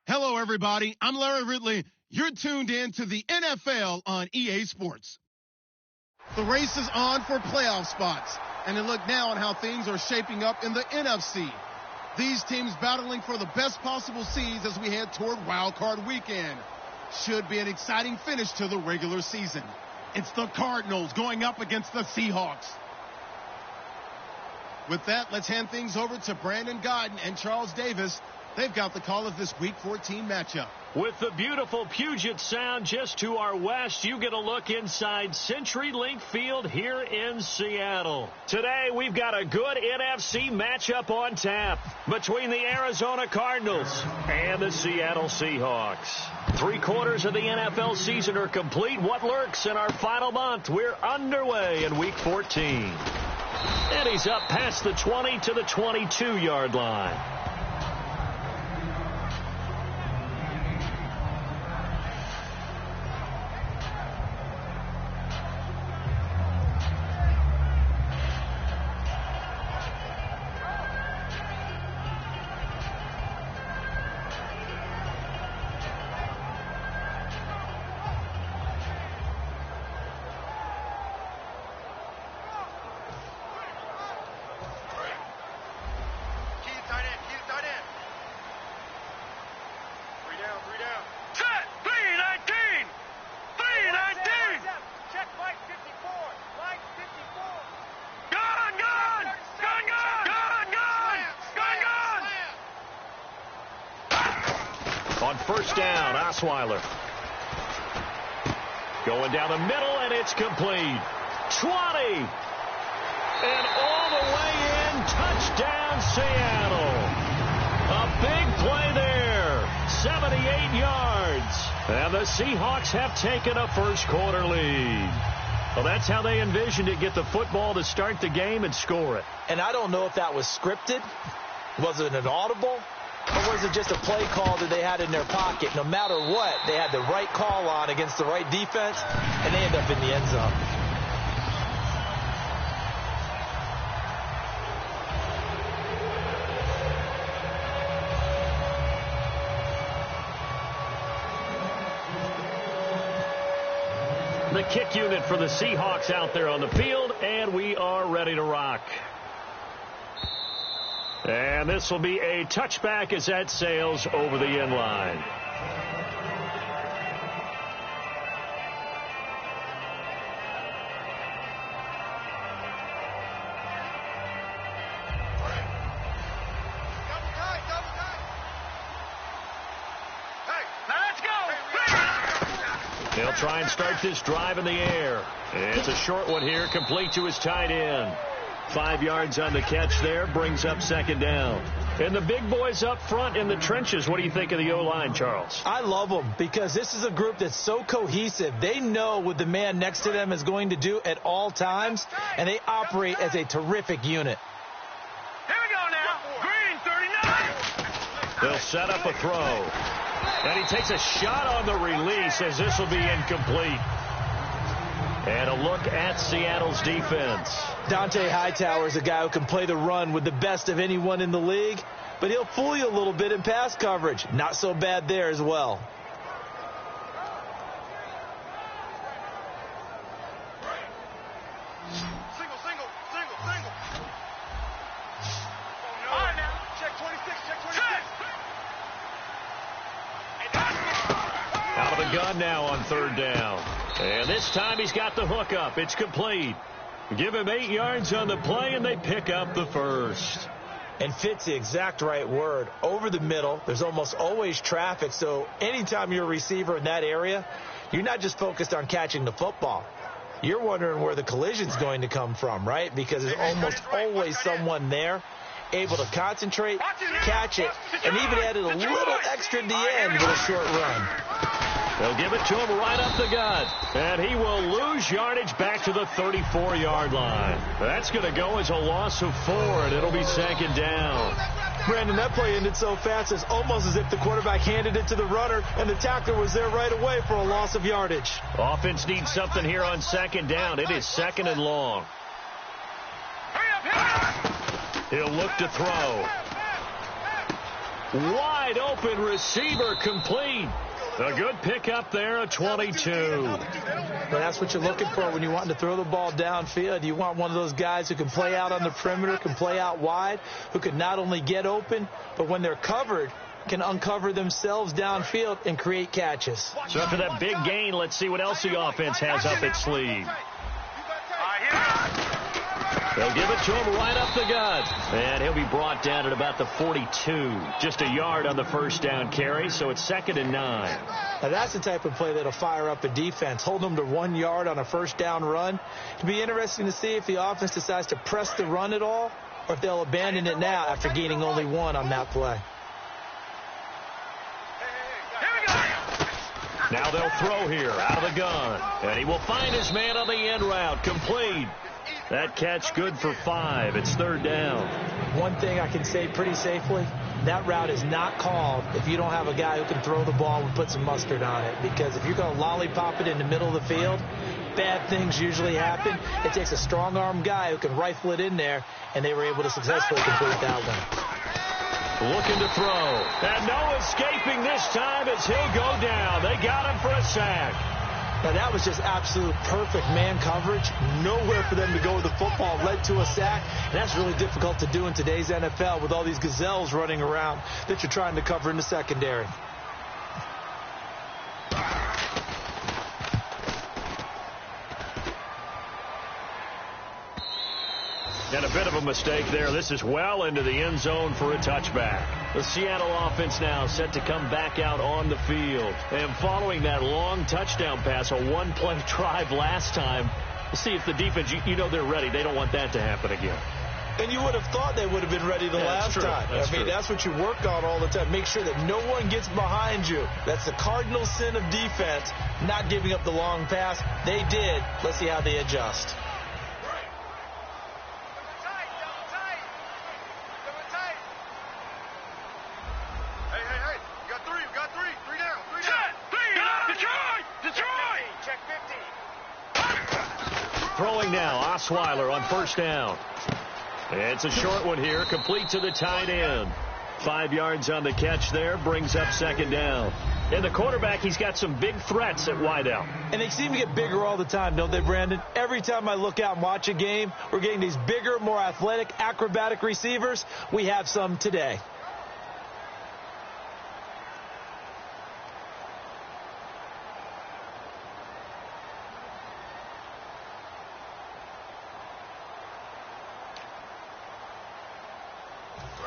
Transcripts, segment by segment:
Hello, everybody. I'm Larry Ridley. You're tuned in to the NFL on EA Sports. The race is on for playoff spots, and a look now on how things are shaping up in the NFC. These teams battling for the best possible seeds as we head toward Wild Card Weekend. Should be an exciting finish to the regular season. It's the Cardinals going up against the Seahawks. With that, let's hand things over to Brandon Godden and Charles Davis. They've got the call of this Week 14 matchup. With the beautiful Puget Sound just to our west, you get a look inside CenturyLink Field here in Seattle. Today, we've got a good NFC matchup on tap between the Arizona Cardinals and the Seattle Seahawks. 3/4 of the NFL season are complete. What lurks in our final month? We're underway in Week 14. And he's up past the 20 to the 22-yard line. On first down, Osweiler. Going down the middle, and it's complete. 20. And all the way in, touchdown Seattle. A big play there. 78 yards. And the Seahawks have taken a first-quarter lead. Well, that's how they envisioned it, get the football to start the game and score it. And I don't know if that was scripted. Was it an audible? Or was it just a play call that they had in their pocket? No matter what, they had the right call on against the right defense, and they end up in the end zone. The kick unit for the Seahawks out there on the field, and we are ready to rock. And this will be a touchback as that sails over the end line. They'll try and start this drive in the air. It's a short one here, complete to his tight end. 5 yards on the catch there, brings up second down. And the big boys up front in the trenches, what do you think of the O-line, Charles? I love them because this is a group that's so cohesive. They know what the man next to them is going to do at all times, and they operate as a terrific unit. Here we go now. Green, 39. They'll set up a throw. And he takes a shot on the release as this will be incomplete. And a look at Seattle's defense. Dante Hightower is a guy who can play the run with the best of anyone in the league, but he'll fool you a little bit in pass coverage. Not so bad there as well. Single. Oh, no. All right, now. Check 26, check 26. Out of the gun now on third down. And this time he's got the hook up. It's complete. Give him 8 yards on the play, and they pick up the first. And fit's the exact right word. Over the middle, there's almost always traffic, so anytime you're a receiver in that area, you're not just focused on catching the football. You're wondering where the collision's going to come from, right? Because there's almost always someone there able to concentrate, catch it, and even added a little extra at the end with a short run. They'll give it to him right up the gut. And he will lose yardage back to the 34-yard line. That's going to go as a loss of 4, and it'll be second down. Brandon, that play ended so fast, it's almost as if the quarterback handed it to the runner, and the tackler was there right away for a loss of yardage. Offense needs something here on second down. It is second and long. Hurry up. He'll look to throw. Wide open receiver complete. A good pickup there, a 22. But that's what you're looking for when you want to throw the ball downfield. You want one of those guys who can play out on the perimeter, can play out wide, who can not only get open, but when they're covered, can uncover themselves downfield and create catches. So after that big gain, let's see what else the offense has up its sleeve. They'll give it to him right up the gut. And he'll be brought down at about the 42. Just a yard on the first down carry, so it's 2nd and 9. Now that's the type of play that'll fire up a defense. Hold them to 1 yard on a first down run. It'll be interesting to see if the offense decides to press the run at all, or if they'll abandon it now after gaining only 1 on that play. Now they'll throw here out of the gun. And he will find his man on the end route. Complete. That catch good for 5. It's 3rd down. One thing I can say pretty safely, that route is not called if you don't have a guy who can throw the ball and put some mustard on it. Because if you're going to lollipop it in the middle of the field, bad things usually happen. It takes a strong-arm guy who can rifle it in there, and they were able to successfully complete that one. Looking to throw. And no escaping this time as he'll go down. They got him for a sack. Now, that was just absolute perfect man coverage. Nowhere for them to go with the football. Led to a sack. And that's really difficult to do in today's NFL with all these gazelles running around that you're trying to cover in the secondary. And a bit of a mistake there. This is well into the end zone for a touchback. The Seattle offense now set to come back out on the field. And following that long touchdown pass, a one-play drive last time, we'll see if the defense, you know they're ready. They don't want that to happen again. And you would have thought they would have been ready the last time. That's what you work on all the time. Make sure that no one gets behind you. That's the cardinal sin of defense, not giving up the long pass. They did. Let's see how they adjust. Throwing now, Osweiler on first down. It's a short one here, complete to the tight end. 5 yards on the catch there, brings up 2nd down. And the quarterback, he's got some big threats at wideout. And they seem to get bigger all the time, don't they, Brandon? Every time I look out and watch a game, we're getting these bigger, more athletic, acrobatic receivers. We have some today.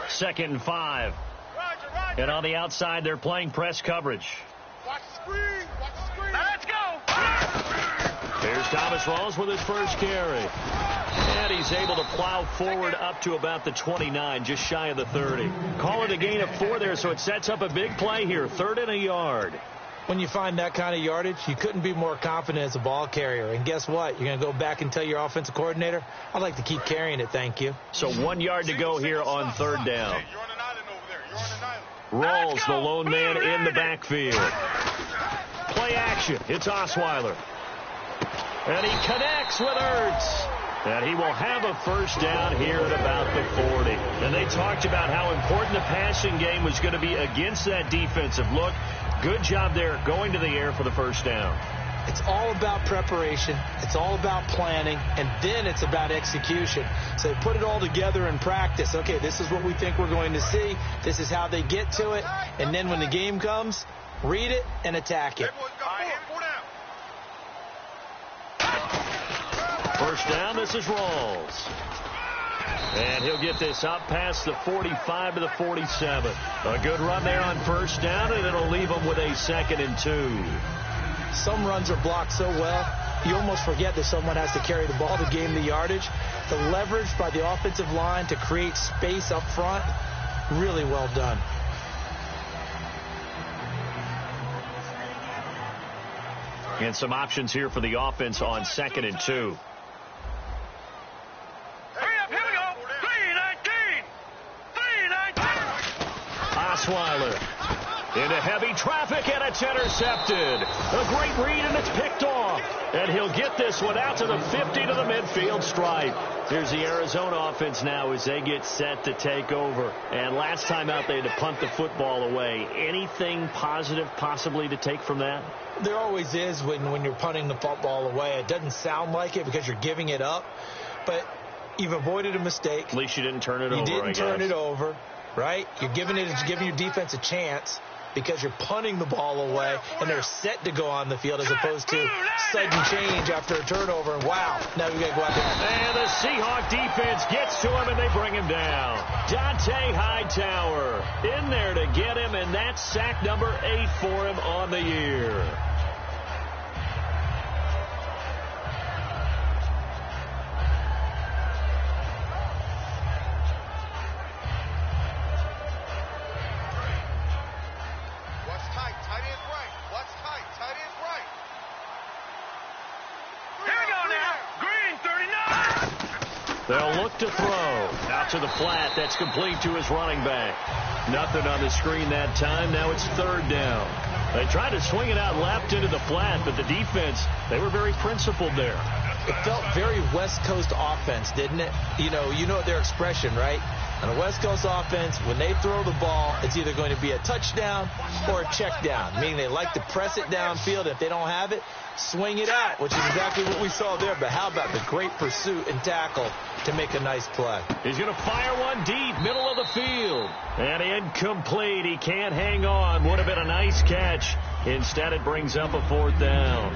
Second and 5. And on the outside, they're playing press coverage. Watch the screen. Watch the screen. Let's go. Here's Thomas Rawls with his first carry. And he's able to plow forward up to about the 29, just shy of the 30. Call it a gain of 4 there, so it sets up a big play here. 3rd and a yard. When you find that kind of yardage, you couldn't be more confident as a ball carrier. And guess what? You're going to go back and tell your offensive coordinator, I'd like to keep carrying it, thank you. So 1 yard to go here on 3rd down. Hey, you're on an island over there. You're on an island. Rawls, the lone man in the backfield. Play action. It's Osweiler. And he connects with Ertz. And he will have a first down here at about the 40. And they talked about how important the passing game was going to be against that defensive look. Good job there going to the air for the first down. It's all about preparation. It's all about planning. And then it's about execution. So put it all together in practice. Okay, this is what we think we're going to see. This is how they get to it. And then when the game comes, read it and attack it. First down, this is Rawls. And he'll get this up past the 45 to the 47. A good run there on first down, and it'll leave him with a 2nd and 2. Some runs are blocked so well, you almost forget that someone has to carry the ball to gain the yardage. The leverage by the offensive line to create space up front, really well done. And some options here for the offense on 2nd and 2. Osweiler into heavy traffic, and it's intercepted. A great read, and it's picked off. And he'll get this one out to the 50 to the midfield stripe. Here's the Arizona offense now as they get set to take over. And last time out, they had to punt the football away. Anything positive possibly to take from that? There always is when you're punting the football away. It doesn't sound like it because you're giving it up, but you've avoided a mistake. At least you didn't turn it over, You didn't turn it over, right? You're giving your defense a chance because you're punting the ball away, and they're set to go on the field as opposed to sudden change after a turnover. And wow, now we got to go out there. And the Seahawk defense gets to him, and they bring him down. Dante Hightower in there to get him, and that's sack number 8 for him on the year. They'll look to throw. Out to the flat. That's complete to his running back. Nothing on the screen that time. Now it's third down. They tried to swing it out left into the flat, but the defense, they were very principled there. It felt very West Coast offense, didn't it? You know their expression, right? On a West Coast offense, when they throw the ball, it's either going to be a touchdown or a check down, meaning they like to press it downfield. If they don't have it, swing it out, which is exactly what we saw there. But how about the great pursuit and tackle to make a nice play? He's going to fire one deep, middle of the field. And incomplete. He can't hang on. Would have been a nice catch. Instead, it brings up a fourth down.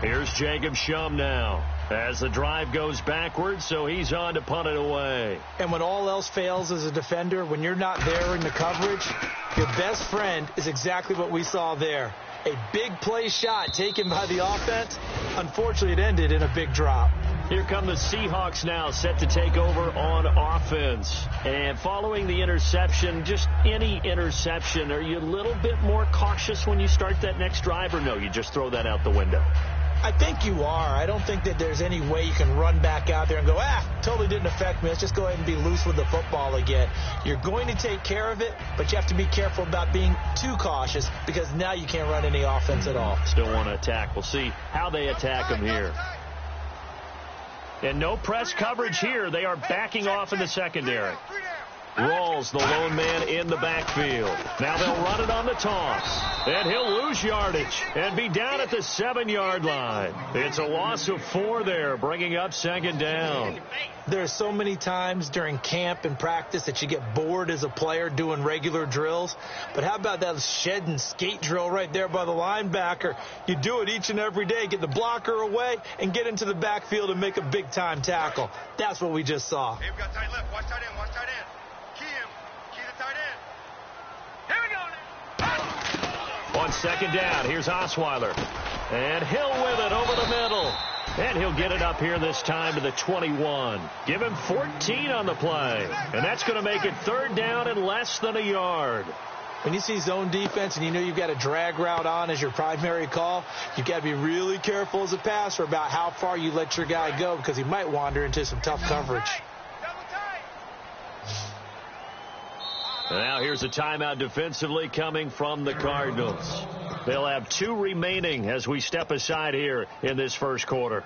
Here's Jacob Shum now as the drive goes backwards, so he's on to punt it away. And when all else fails as a defender, when you're not there in the coverage, your best friend is exactly what we saw there. A big play shot taken by the offense. Unfortunately, it ended in a big drop. Here come the Seahawks now, set to take over on offense. And following the interception, just any interception, are you a little bit more cautious when you start that next drive, or no, you just throw that out the window? I think you are. I don't think that there's any way you can run back out there and go, totally didn't affect me. Let's just go ahead and be loose with the football again. You're going to take care of it, but you have to be careful about being too cautious because now you can't run any offense at all. Still want to attack. We'll see how they attack them here. And no press coverage here. They are backing off in the secondary. Rawls, the lone man in the backfield. Now they'll run it on the toss. And he'll lose yardage and be down at the 7-yard line. It's a loss of 4 there, bringing up second down. There's so many times during camp and practice that you get bored as a player doing regular drills. But how about that shed and skate drill right there by the linebacker? You do it each and every day. Get the blocker away and get into the backfield and make a big-time tackle. That's what we just saw. Hey, we got tight left. Watch tight end. Watch tight end. Key him. Key the tight end. Here we go now. On second down, here's Osweiler. And Hill with it over the middle. And he'll get it up here this time to the 21. Give him 14 on the play. And that's going to make it third down and less than a yard. When you see zone defense and you know you've got a drag route on as your primary call, you've got to be really careful as a passer about how far you let your guy go because he might wander into some tough coverage. And now here's a timeout defensively coming from the Cardinals. They'll have 2 remaining as we step aside here in this first quarter.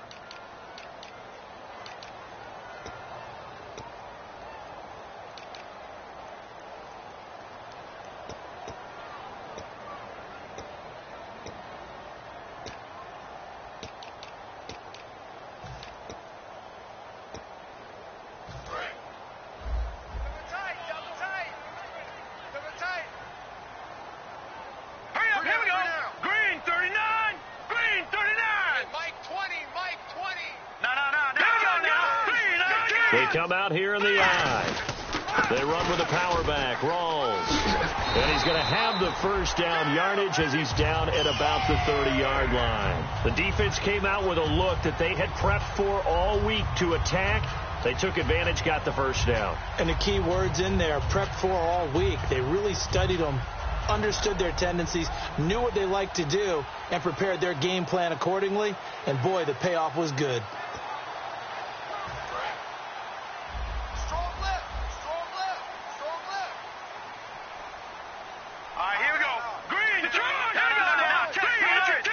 They come out here in the eye. They run with the power back, Rawls. And he's going to have the first down yardage as he's down at about the 30-yard line. The defense came out with a look that they had prepped for all week to attack. They took advantage, got the first down. And the key words in there, prepped for all week. They really studied them, understood their tendencies, knew what they liked to do, and prepared their game plan accordingly. And, boy, the payoff was good. All right, here we go. Green, the try. Here we go now. Patriot.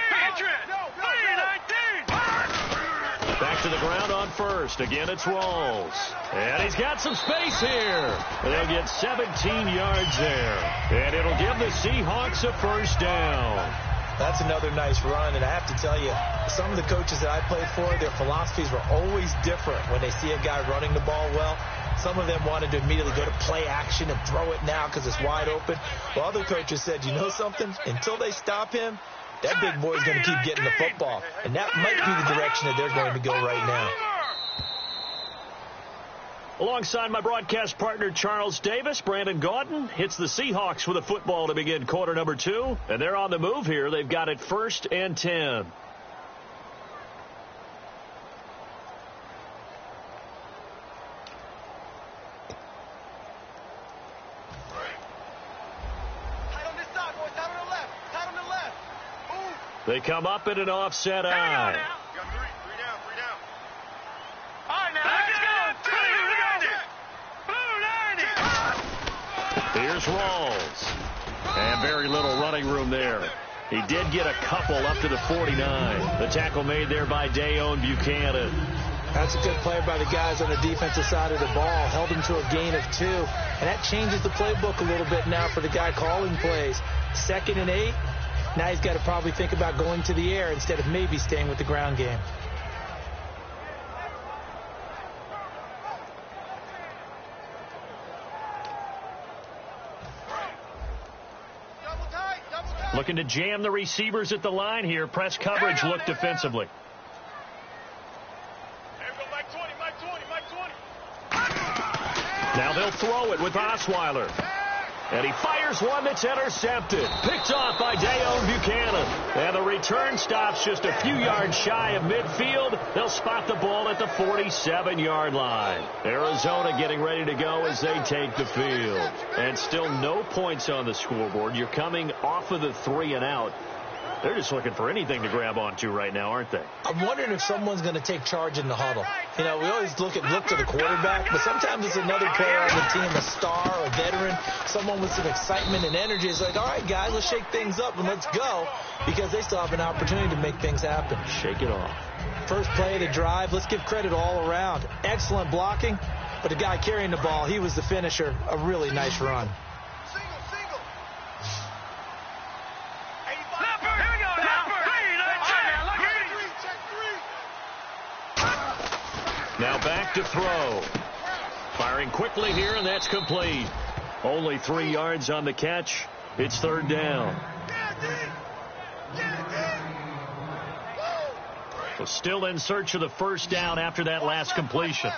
to the ground on first. Again, it's Rawls. And he's got some space here. They'll get 17 yards there. And it'll give the Seahawks a first down. That's another nice run, and I have to tell you, some of the coaches that I played for, their philosophies were always different when they see a guy running the ball well. Some of them wanted to immediately go to play action and throw it now because it's wide open. Well, other coaches said, you know something? Until they stop him, that big boy's going to keep getting the football. And that might be the direction that they're going to go right now. Alongside my broadcast partner, Charles Davis, Brandon Gaudin hits the Seahawks with a football to begin quarter number 2. And they're on the move here. They've got it 1st and 10. They come up in an offset eye. Three down. All right, now, let's go. Here's Rawls. And very little running room there. He did get a couple up to the 49. The tackle made there by Dayon Buchanan. That's a good play by the guys on the defensive side of the ball. Held him to a gain of 2. And that changes the playbook a little bit now for the guy calling plays. 2nd and 8. Now he's got to probably think about going to the air instead of maybe staying with the ground game. Looking to jam the receivers at the line here. Press coverage look defensively. Now they'll throw it with Osweiler. And he fires one that's intercepted. Picked off by Dayon Buchanan. And the return stops just a few yards shy of midfield. They'll spot the ball at the 47-yard line. Arizona getting ready to go as they take the field. And still no points on the scoreboard. You're coming off of the 3 and out. They're just looking for anything to grab onto right now, aren't they? I'm wondering if someone's going to take charge in the huddle. You know, we always look to the quarterback, but sometimes it's another player on the team, a star, a veteran, someone with some excitement and energy. It's like, all right, guys, let's shake things up and let's go, because they still have an opportunity to make things happen. Shake it off. First play of the drive, let's give credit all around. Excellent blocking, but the guy carrying the ball, he was the finisher. A really nice run. Now back to throw. Firing quickly here, and that's complete. Only 3 yards on the catch. It's 3rd down. So still in search of the first down after that last completion.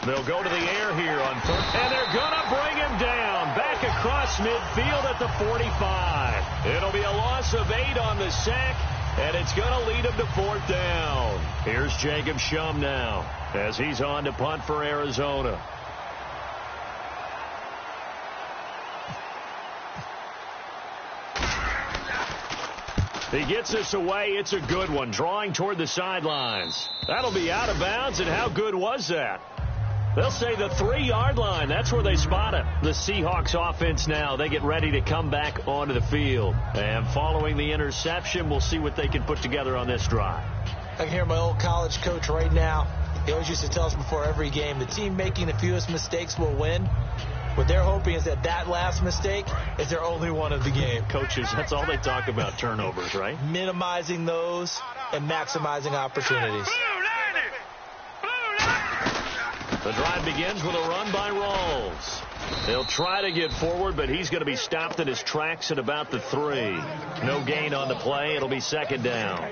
They'll go to the air here on 3rd, and they're going to bring him down. Back across midfield at the 45. It'll be a loss of 8 on the sack, and it's going to lead him to 4th down. Here's Jacob Shum now as he's on to punt for Arizona. He gets this away. It's a good one, drawing toward the sidelines. That'll be out of bounds, and how good was that? They'll say the 3-yard line. That's where they spot it. The Seahawks offense now, they get ready to come back onto the field. And following the interception, we'll see what they can put together on this drive. I can hear my old college coach right now. He always used to tell us before every game, the team making the fewest mistakes will win. What they're hoping is that last mistake is their only one of the game. Coaches, that's all they talk about, turnovers, right? Minimizing those and maximizing opportunities. The drive begins with a run by Rawls. They'll try to get forward, but he's going to be stopped in his tracks at about the 3. No gain on the play. It'll be 2nd down.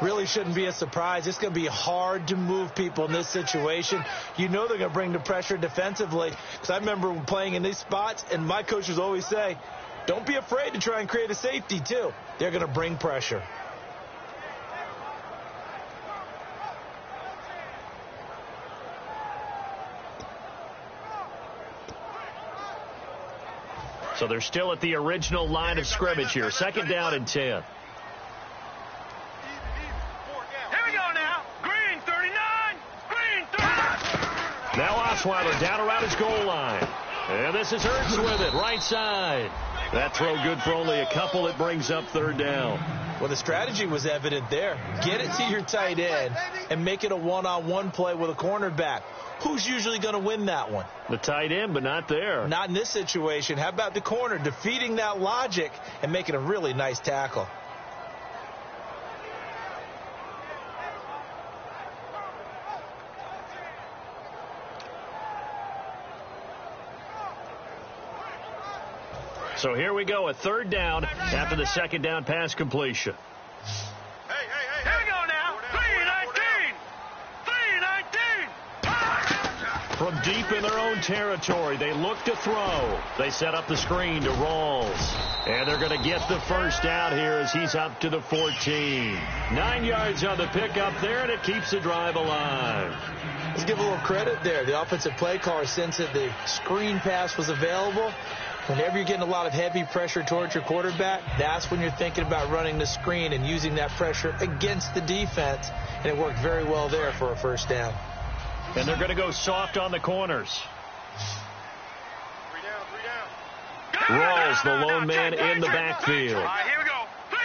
Really shouldn't be a surprise. It's going to be hard to move people in this situation. You know they're going to bring the pressure defensively. Because I remember playing in these spots, and my coaches always say, don't be afraid to try and create a safety, too. They're going to bring pressure. So they're still at the original line of scrimmage here. 2nd down and 10. Here we go now. Green 39. Green 39. Now Osweiler down around his goal line. And this is Hurts with it, right side. That throw good for only a couple. It brings up third down. Well, the strategy was evident there. Get it to your tight end and make it a one-on-one play with a cornerback. Who's usually going to win that one? The tight end, but not there. Not in this situation. How about the corner defeating that logic and making a really nice tackle? So here we go, a third down after the second down pass completion. Hey, here we go now. 3-19. From deep in their own territory, they look to throw. They set up the screen to Rawls. And they're going to get the first down here as he's up to the 14. 9 yards on the pickup there, and it keeps the drive alive. Let's give a little credit there. The offensive play caller sensed that the screen pass was available. Whenever you're getting a lot of heavy pressure towards your quarterback, that's when you're thinking about running the screen and using that pressure against the defense. And it worked very well there for a first down. And they're going to go soft on the corners. 3 down. Rawls, the lone man in the backfield. All right, here we go. 3-19.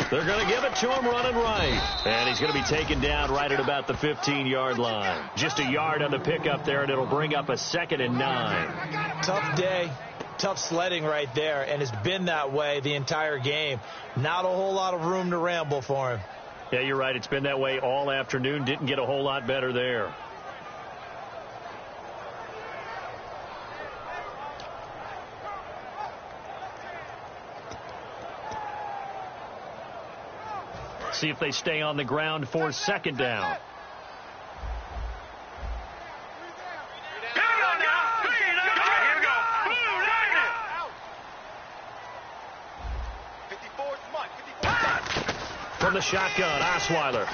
They're going to give it to him running right. And he's going to be taken down right at about the 15-yard line. Just a yard on the pickup there, and it'll bring up a 2nd and 9. Tough day, tough sledding right there, and it's been that way the entire game. Not a whole lot of room to ramble for him. Yeah, you're right. It's been that way all afternoon. Didn't get a whole lot better there. See if they stay on the ground for second down. From the shotgun, Osweiler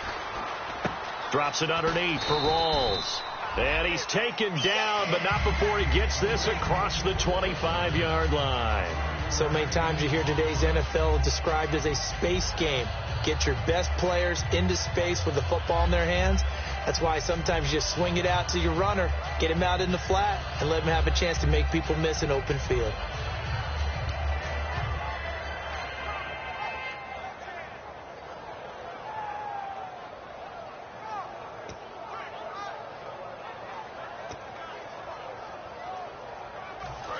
drops it underneath for Rawls. And he's taken down, but not before he gets this across the 25-yard line. So many times you hear today's NFL described as a space game. Get your best players into space with the football in their hands. That's why sometimes you just swing it out to your runner, get him out in the flat, and let him have a chance to make people miss an open field.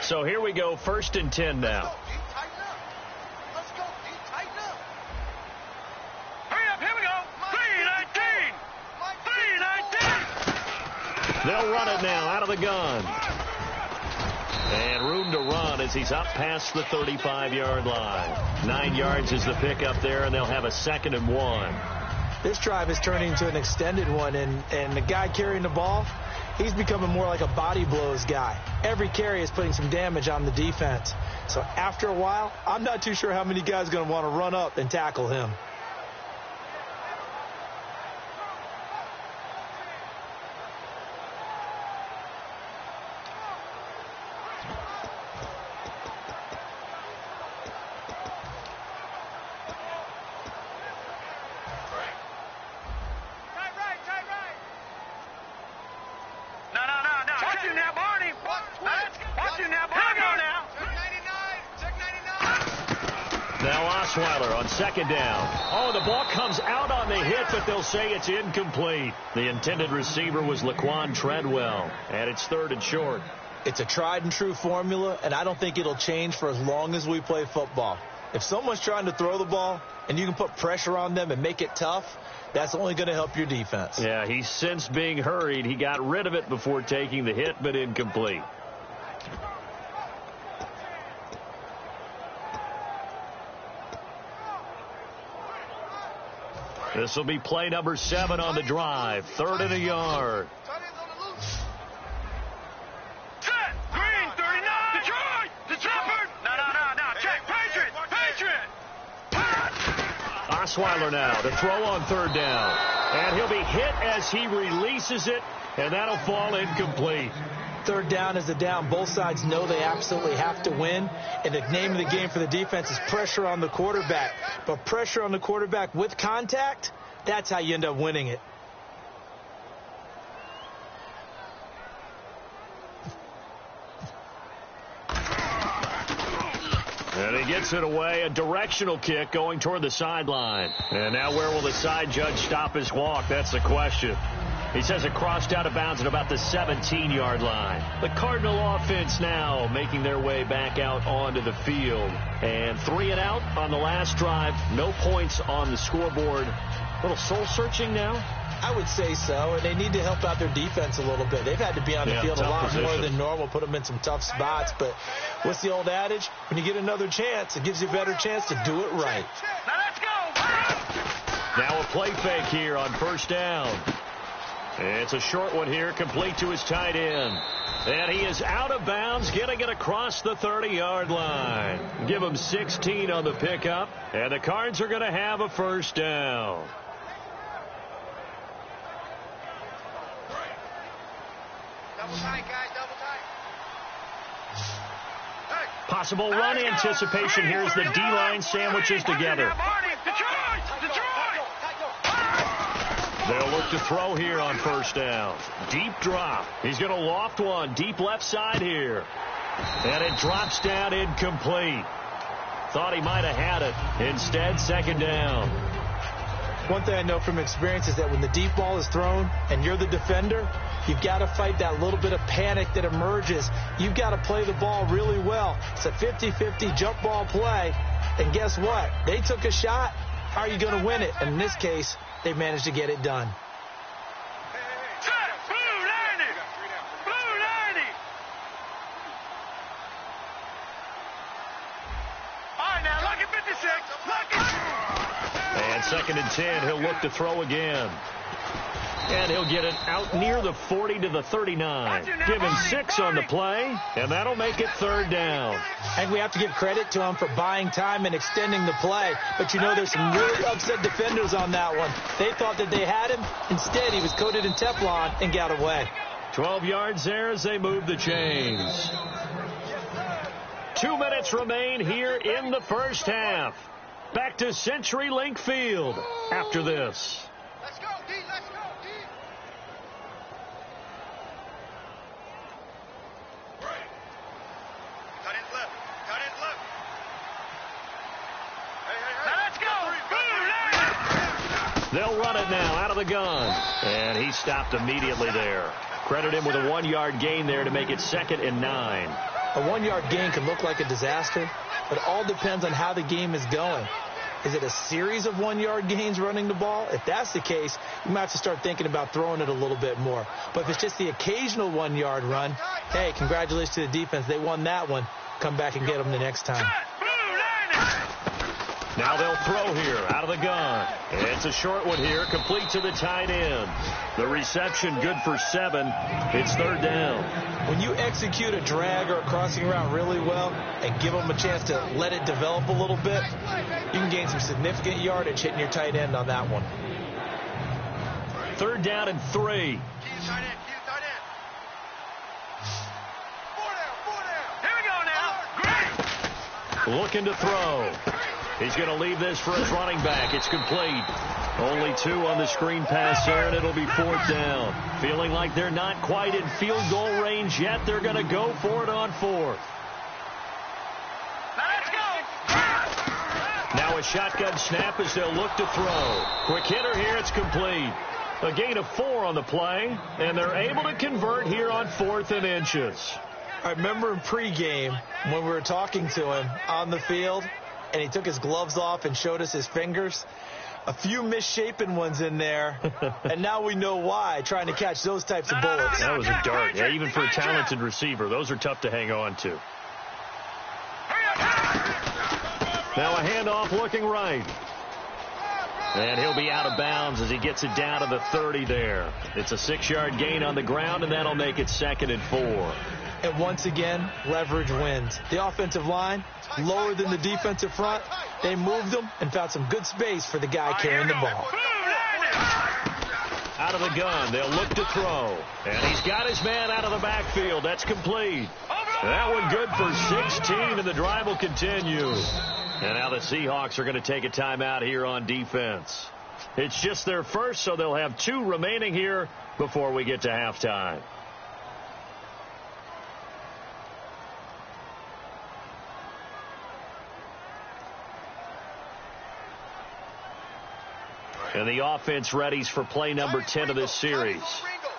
So here we go, 1st and 10 now. Let's go, D. Tighten up. Hurry up, here we go. 3-19. They'll run it now out of the gun. And room to run as he's up past the 35-yard line. 9 yards is the pickup there, and they'll have a 2nd and 1. This drive is turning into an extended one, and the guy carrying the ball, he's becoming more like a body blows guy. Every carry is putting some damage on the defense. So after a while, I'm not too sure how many guys are going to want to run up and tackle him. Osweiler on 2nd down. Oh, the ball comes out on the hit, but they'll say it's incomplete. The intended receiver was Laquan Treadwell, and it's 3rd and short. It's a tried and true formula, and I don't think it'll change for as long as we play football. If someone's trying to throw the ball and you can put pressure on them and make it tough, that's only going to help your defense. Yeah, he's since being hurried. He got rid of it before taking the hit, but incomplete. This will be play number 7 on the drive. 3rd and a yard. Set. Green, 39. Detroit. Detroit. No. Check. Patriot. Osweiler now to throw on 3rd down. And he'll be hit as he releases it, and that'll fall incomplete. 3rd down is a down. Both sides know they absolutely have to win. And the name of the game for the defense is pressure on the quarterback. But pressure on the quarterback with contact, that's how you end up winning it. he gets it away. A directional kick going toward the sideline. And now where will the side judge stop his walk? That's the question. He says it crossed out of bounds at about the 17-yard line. The Cardinal offense now making their way back out onto the field. And 3 and out on the last drive. No points on the scoreboard. A little soul-searching now? I would say so, and they need to help out their defense a little bit. They've had to be on the field a lot more than normal, put them in some tough spots. But what's the old adage? When you get another chance, it gives you a better chance to do it right. Now let's go. Now a play fake here on first down. It's a short one here, complete to his tight end. And he is out of bounds, getting it across the 30-yard line. Give him 16 on the pickup, and the Cards are going to have a first down. Double tight, guys, double tight. Possible run anticipation here as the D-line sandwiches together. They'll look to throw here on first down. Deep drop. He's going to loft one deep left side here. And it drops down incomplete. Thought he might have had it. Instead, second down. One thing I know from experience is that when the deep ball is thrown and you're the defender, you've got to fight that little bit of panic that emerges. You've got to play the ball really well. It's a 50-50 jump ball play. And guess what? They took a shot. How are you going to win it? And in this case, they managed to get it done. And second and 10, he'll look to throw again. And he'll get it out near the 40 to the 39. Give him 6 on the play, and that'll make it third down. And we have to give credit to him for buying time and extending the play. But you know, there's some really upset defenders on that one. They thought that they had him. Instead, he was coated in Teflon and got away. 12 yards there as they move the chains. 2 minutes remain here in the first half. Back to CenturyLink Field after this. Let's go, D, let's go, D. Cut in left, cut in left. Hey. Now let's go. They'll run it now out of the gun. And he stopped immediately there. Credit him with a 1-yard gain there to make it 2nd and 9. A 1-yard gain can look like a disaster, but it all depends on how the game is going. Is it a series of 1-yard gains running the ball? If that's the case, you might have to start thinking about throwing it a little bit more. But if it's just the occasional 1-yard run, hey, congratulations to the defense. They won that one. Come back and get them the next time. Now they'll throw here out of the gun. It's a short one here, complete to the tight end. The reception good for 7. It's third down. When you execute a drag or a crossing route really well and give them a chance to let it develop a little bit, you can gain some significant yardage hitting your tight end on that one. Third down and 3. Key to tight end, key to tight end. 4 down. Here we go now. Great. Looking to throw. He's going to leave this for his running back. It's complete. Only 2 on the screen pass there, and it'll be 4th down. Feeling like they're not quite in field goal range yet. They're going to go for it on 4th. Let's go. Now a shotgun snap as they'll look to throw. Quick hitter here. It's complete. A gain of 4 on the play, and they're able to convert here on 4th and inches. I remember in pregame when we were talking to him on the field, and he took his gloves off and showed us his fingers. A few misshapen ones in there, and now we know why, trying to catch those types of bullets. That was a dart. Yeah, even for a talented receiver, those are tough to hang on to. Now a handoff looking right. And he'll be out of bounds as he gets it down to the 30 there. It's a 6-yard gain on the ground, and that'll make it 2nd and 4. And once again, leverage wins. The offensive line, lower than the defensive front. They moved them and found some good space for the guy carrying the ball. Out of the gun, they'll look to throw. And he's got his man out of the backfield. That's complete. That one good for 16, and the drive will continue. And now the Seahawks are going to take a timeout here on defense. It's just their first, so they'll have 2 remaining here before we get to halftime. And the offense readies for play number 10 of this series. Here we go.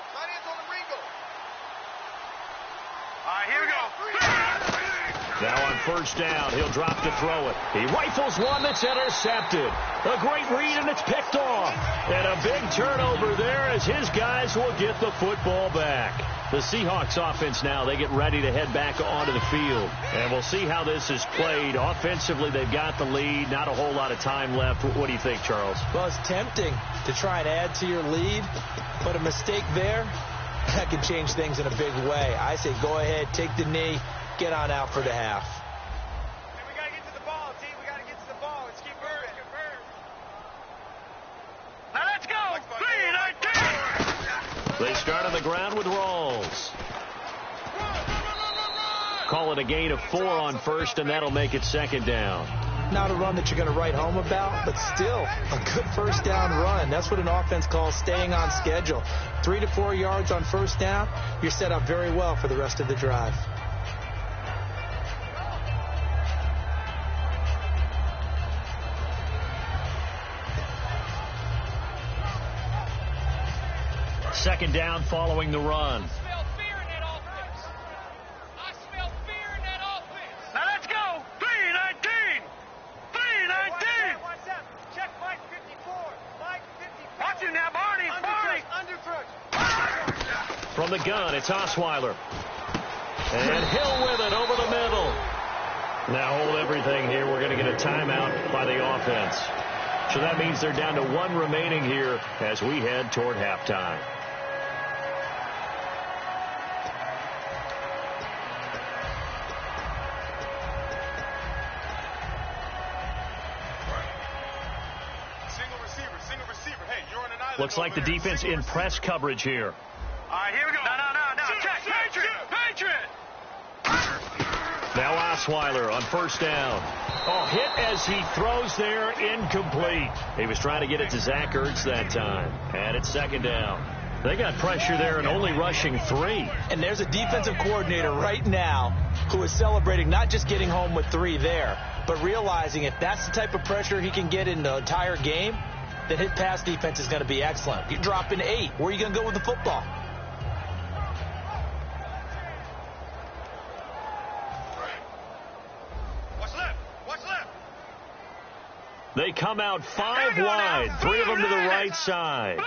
Now on first down, he'll drop to throw it. He rifles one that's intercepted. A great read, and it's picked off. And a big turnover there as his guys will get the football back. The Seahawks offense now, they get ready to head back onto the field. And we'll see how this is played. Offensively, they've got the lead. Not a whole lot of time left. What do you think, Charles? Well, it's tempting to try and add to your lead, but a mistake there, that can change things in a big way. I say go ahead, take the knee, get on out for the half. Hey, we got to get to the ball, team. We got to get to the ball. Let's keep moving. Now let's go. 3-19. They start on the ground with Rawls. Call it a gain of 4 on first, and that'll make it second down. Not a run that you're going to write home about, but still a good first down run. That's what an offense calls staying on schedule. 3 to 4 yards on first down, you're set up very well for the rest of the drive. Second down following the run. Now let's go. 3-19. 3-19. Check Mike 54. Mike 54. Watch him now, Barney. Underfoot. From the gun, it's Osweiler. And Hill with it over the middle. Now hold everything here. We're going to get a timeout by the offense. So that means they're down to 1 remaining here as we head toward halftime. Single receiver. Hey, you're on an island. Looks like the defense in press coverage here. All right, here we go. No. Check. Patriot. Now Osweiler on first down. Oh, hit as he throws there, incomplete. He was trying to get it to Zach Ertz that time. And it's second down. They got pressure there and only rushing 3. And there's a defensive coordinator right now who is celebrating not just getting home with 3 there, but realizing if that's the type of pressure he can get in the entire game, then his pass defense is going to be excellent. You're dropping 8. Where are you going to go with the football? What's left? They come out 5 wide, 3 of them to the right side. Blue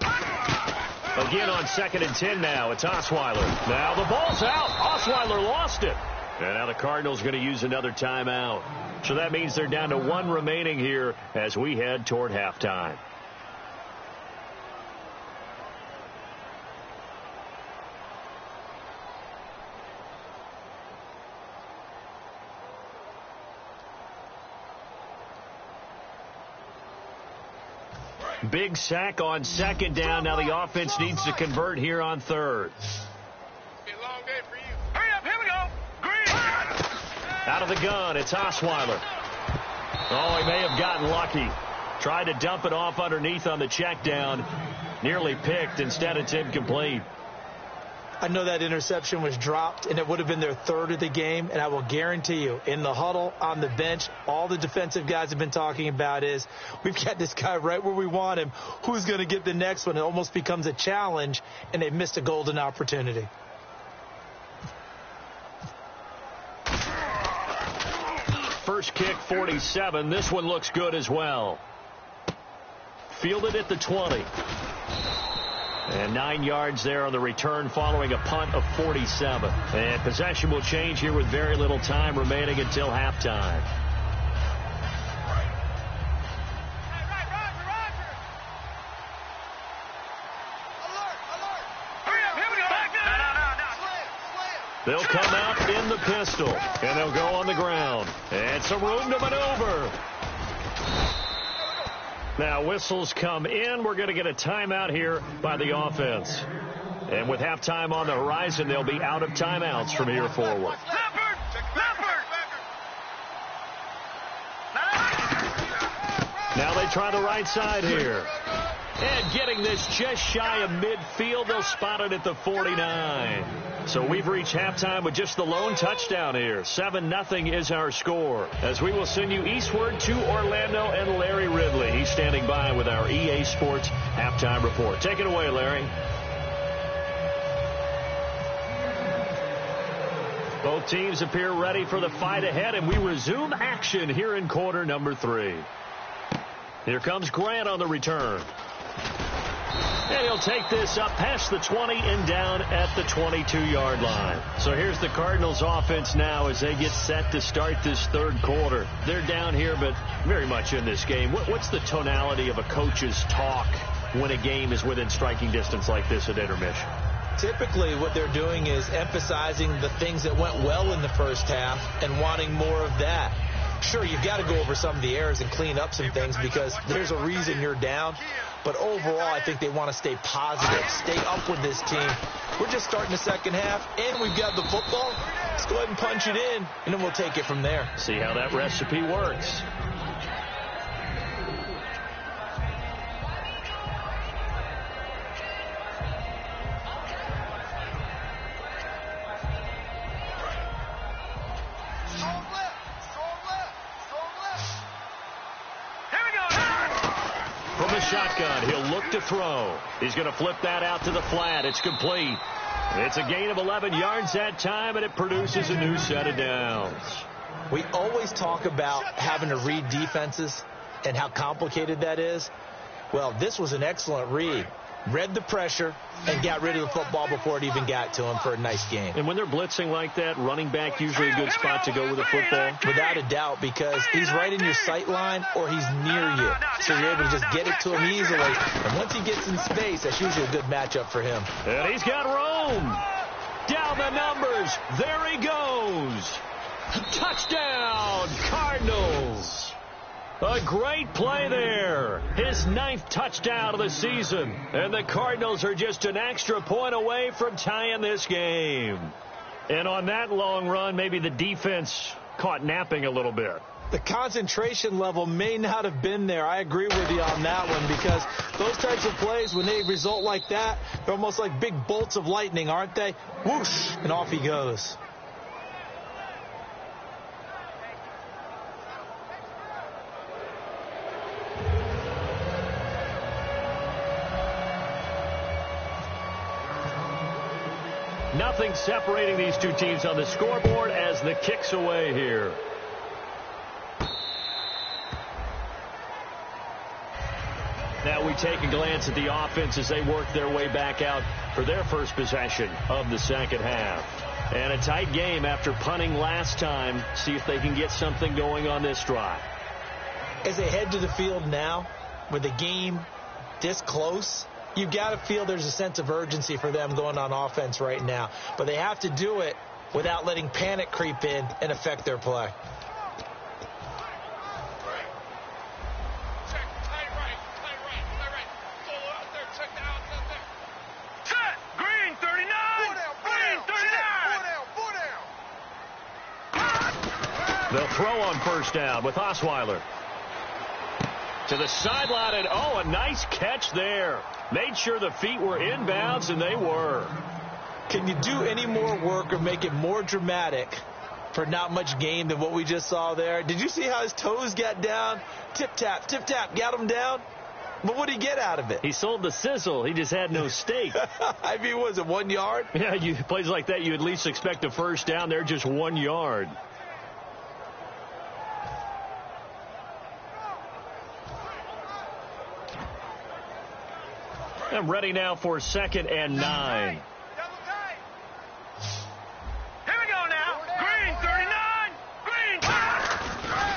90. Again on 2nd and 10 now. It's Osweiler. Now the ball's out. Osweiler lost it. And now the Cardinals going to use another timeout. So that means they're down to 1 remaining here as we head toward halftime. Big sack on second down. Now the offense needs to convert here on third. Be a long day for you. Hurry up, here we go. Green. Out of the gun, it's Osweiler. Oh, he may have gotten lucky. Tried to dump it off underneath on the check down. Nearly picked. Instead, it's incomplete. I know that interception was dropped, and it would have been their 3rd of the game, and I will guarantee you, in the huddle, on the bench, all the defensive guys have been talking about is, we've got this guy right where we want him. Who's going to get the next one? It almost becomes a challenge, and they've missed a golden opportunity. First kick, 47. This one looks good as well. Fielded at the 20. And 9 yards there on the return following a punt of 47. And possession will change here with very little time remaining until halftime. They'll come out in the pistol, and they'll go on the ground. And some room to maneuver. Now whistles come in. We're going to get a timeout here by the offense. And with halftime on the horizon, they'll be out of timeouts from here forward. Now they try the right side here. And getting this just shy of midfield, they'll spot it at the 49. So we've reached halftime with just the lone touchdown here. 7-0 is our score. As we will send you eastward to Orlando and Larry Ridley. He's standing by with our EA Sports halftime report. Take it away, Larry. Both teams appear ready for the fight ahead, and we resume action here in quarter number 3. Here comes Grant on the return. And he'll take this up past the 20 and down at the 22-yard line. So here's the Cardinals offense now as they get set to start this third quarter. They're down here, but very much in this game. What's the tonality of a coach's talk when a game is within striking distance like this at intermission? Typically, what they're doing is emphasizing the things that went well in the first half and wanting more of that. Sure, you've got to go over some of the errors and clean up some things because there's a reason you're down. But overall, I think they want to stay positive, stay up with this team. We're just starting the second half, and we've got the football. Let's go ahead and punch it in, and then we'll take it from there. See how that recipe works. From the shotgun, he'll look to throw. He's going to flip that out to the flat. It's complete. It's a gain of 11 yards that time, and it produces a new set of downs. We always talk about having to read defenses and how complicated that is. Well, this was an excellent read. Read the pressure and got rid of the football before it even got to him for a nice game. And when they're blitzing like that, running back usually a good spot to go with the football? Without a doubt, because he's right in your sight line or he's near you. So you're able to just get it to him easily. And once he gets in space, that's usually a good matchup for him. And he's got Rome. Down the numbers. There he goes. Touchdown, Cardinals. A great play there. His 9th touchdown of the season. And the Cardinals are just an extra point away from tying this game. And on that long run, maybe the defense caught napping a little bit. The concentration level may not have been there. I agree with you on that one because those types of plays, when they result like that, they're almost like big bolts of lightning, aren't they? Whoosh, and off he goes. Nothing separating these two teams on the scoreboard as the kick's away here. Now we take a glance at the offense as they work their way back out for their first possession of the second half. And a tight game after punting last time. See if they can get something going on this drive. As they head to the field now, with the game this close, you've got to feel there's a sense of urgency for them going on offense right now. But they have to do it without letting panic creep in and affect their play. Green 39! Green 39! They'll throw on first down with Osweiler. To the sideline, and oh, a nice catch there. Made sure the feet were inbounds, and they were. Can you do any more work or make it more dramatic for not much gain than what we just saw there? Did you see how his toes got down? Tip-tap, got him down. But what did he get out of it? He sold the sizzle. He just had no steak. I mean, was it 1 yard? Yeah, plays like that, you at least expect a first down. They're just 1 yard. I'm ready now for 2nd and 9. Here we go now. Green 39. Green.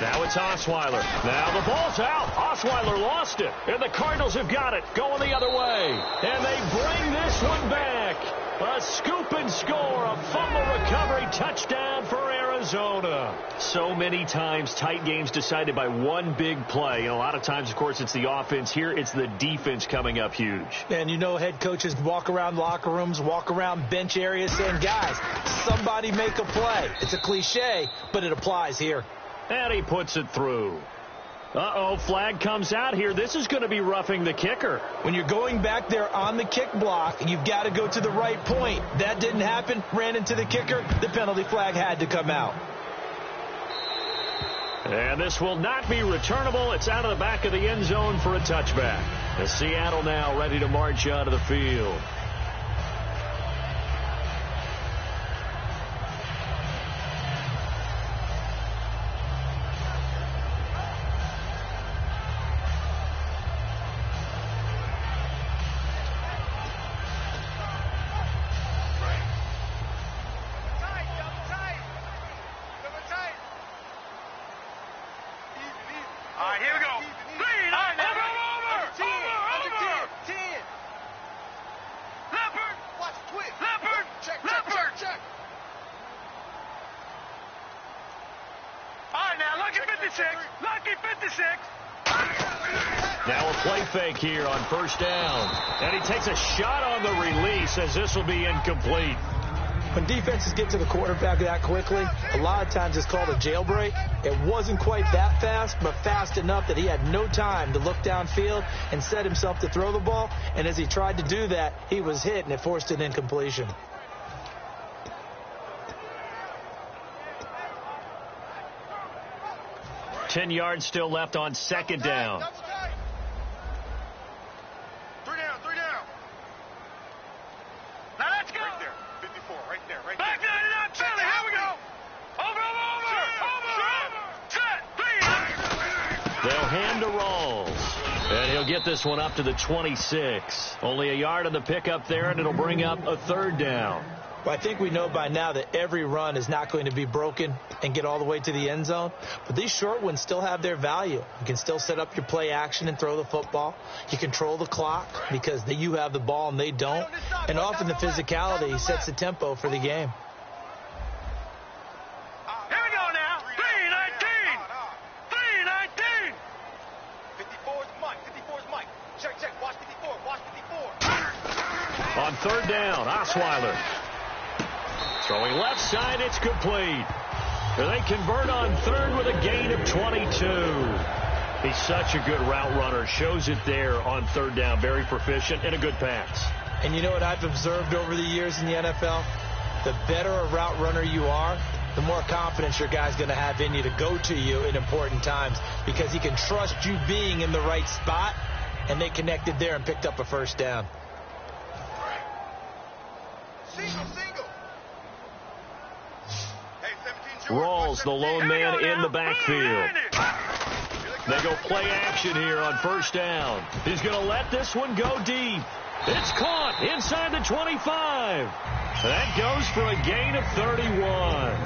Now it's Osweiler. Now the ball's out. Osweiler lost it. And the Cardinals have got it. Going the other way. And they bring this one back. A scoop and score. A fumble recovery touchdown for Arizona. So many times tight games decided by one big play. And a lot of times, of course, it's the offense. Here, it's the defense coming up huge. And you know head coaches walk around locker rooms, walk around bench areas saying, guys, somebody make a play. It's a cliche, but it applies here. And he puts it through. Uh-oh, flag comes out here. This is going to be roughing the kicker. When you're going back there on the kick block, you've got to go to the right point. That didn't happen. Ran into the kicker. The penalty flag had to come out. And this will not be returnable. It's out of the back of the end zone for a touchback. As Seattle now ready to march out of the field. Now a play fake here on first down. And he takes a shot on the release as this will be incomplete. When defenses get to the quarterback that quickly, a lot of times it's called a jailbreak. It wasn't quite that fast, but fast enough that he had no time to look downfield and set himself to throw the ball. And as he tried to do that, he was hit, and it forced an incompletion. Ten yards still left on second down. Three down. Now let's go. Right there. 54, right there. Back 99, Charlie, here we go. Over. Set, 3. They'll hand to Rawls. And he'll get this one up to the 26. Only a yard on the pickup there, and it'll bring up a third down. Well, I think we know by now that every run is not going to be broken and get all the way to the end zone. But these short ones still have their value. You can still set up your play action and throw the football. You control the clock because you have the ball and they don't. And often the physicality sets the tempo for the game. Here we go now. 319. 319. 54's Mike. Check. Watch 54. On third down, Osweiler. Throwing left side, it's complete. They convert on third with a gain of 22. He's such a good route runner. Shows it there on third down. Very proficient and a good pass. And you know what I've observed over the years in the NFL? The better a route runner you are, the more confidence your guy's going to have in you to go to you in important times because he can trust you being in the right spot, and they connected there and picked up a first down. Single. Rawls, the lone man in the backfield. They go play action here on first down. He's going to let this one go deep. It's caught inside the 25. That goes for a gain of 31.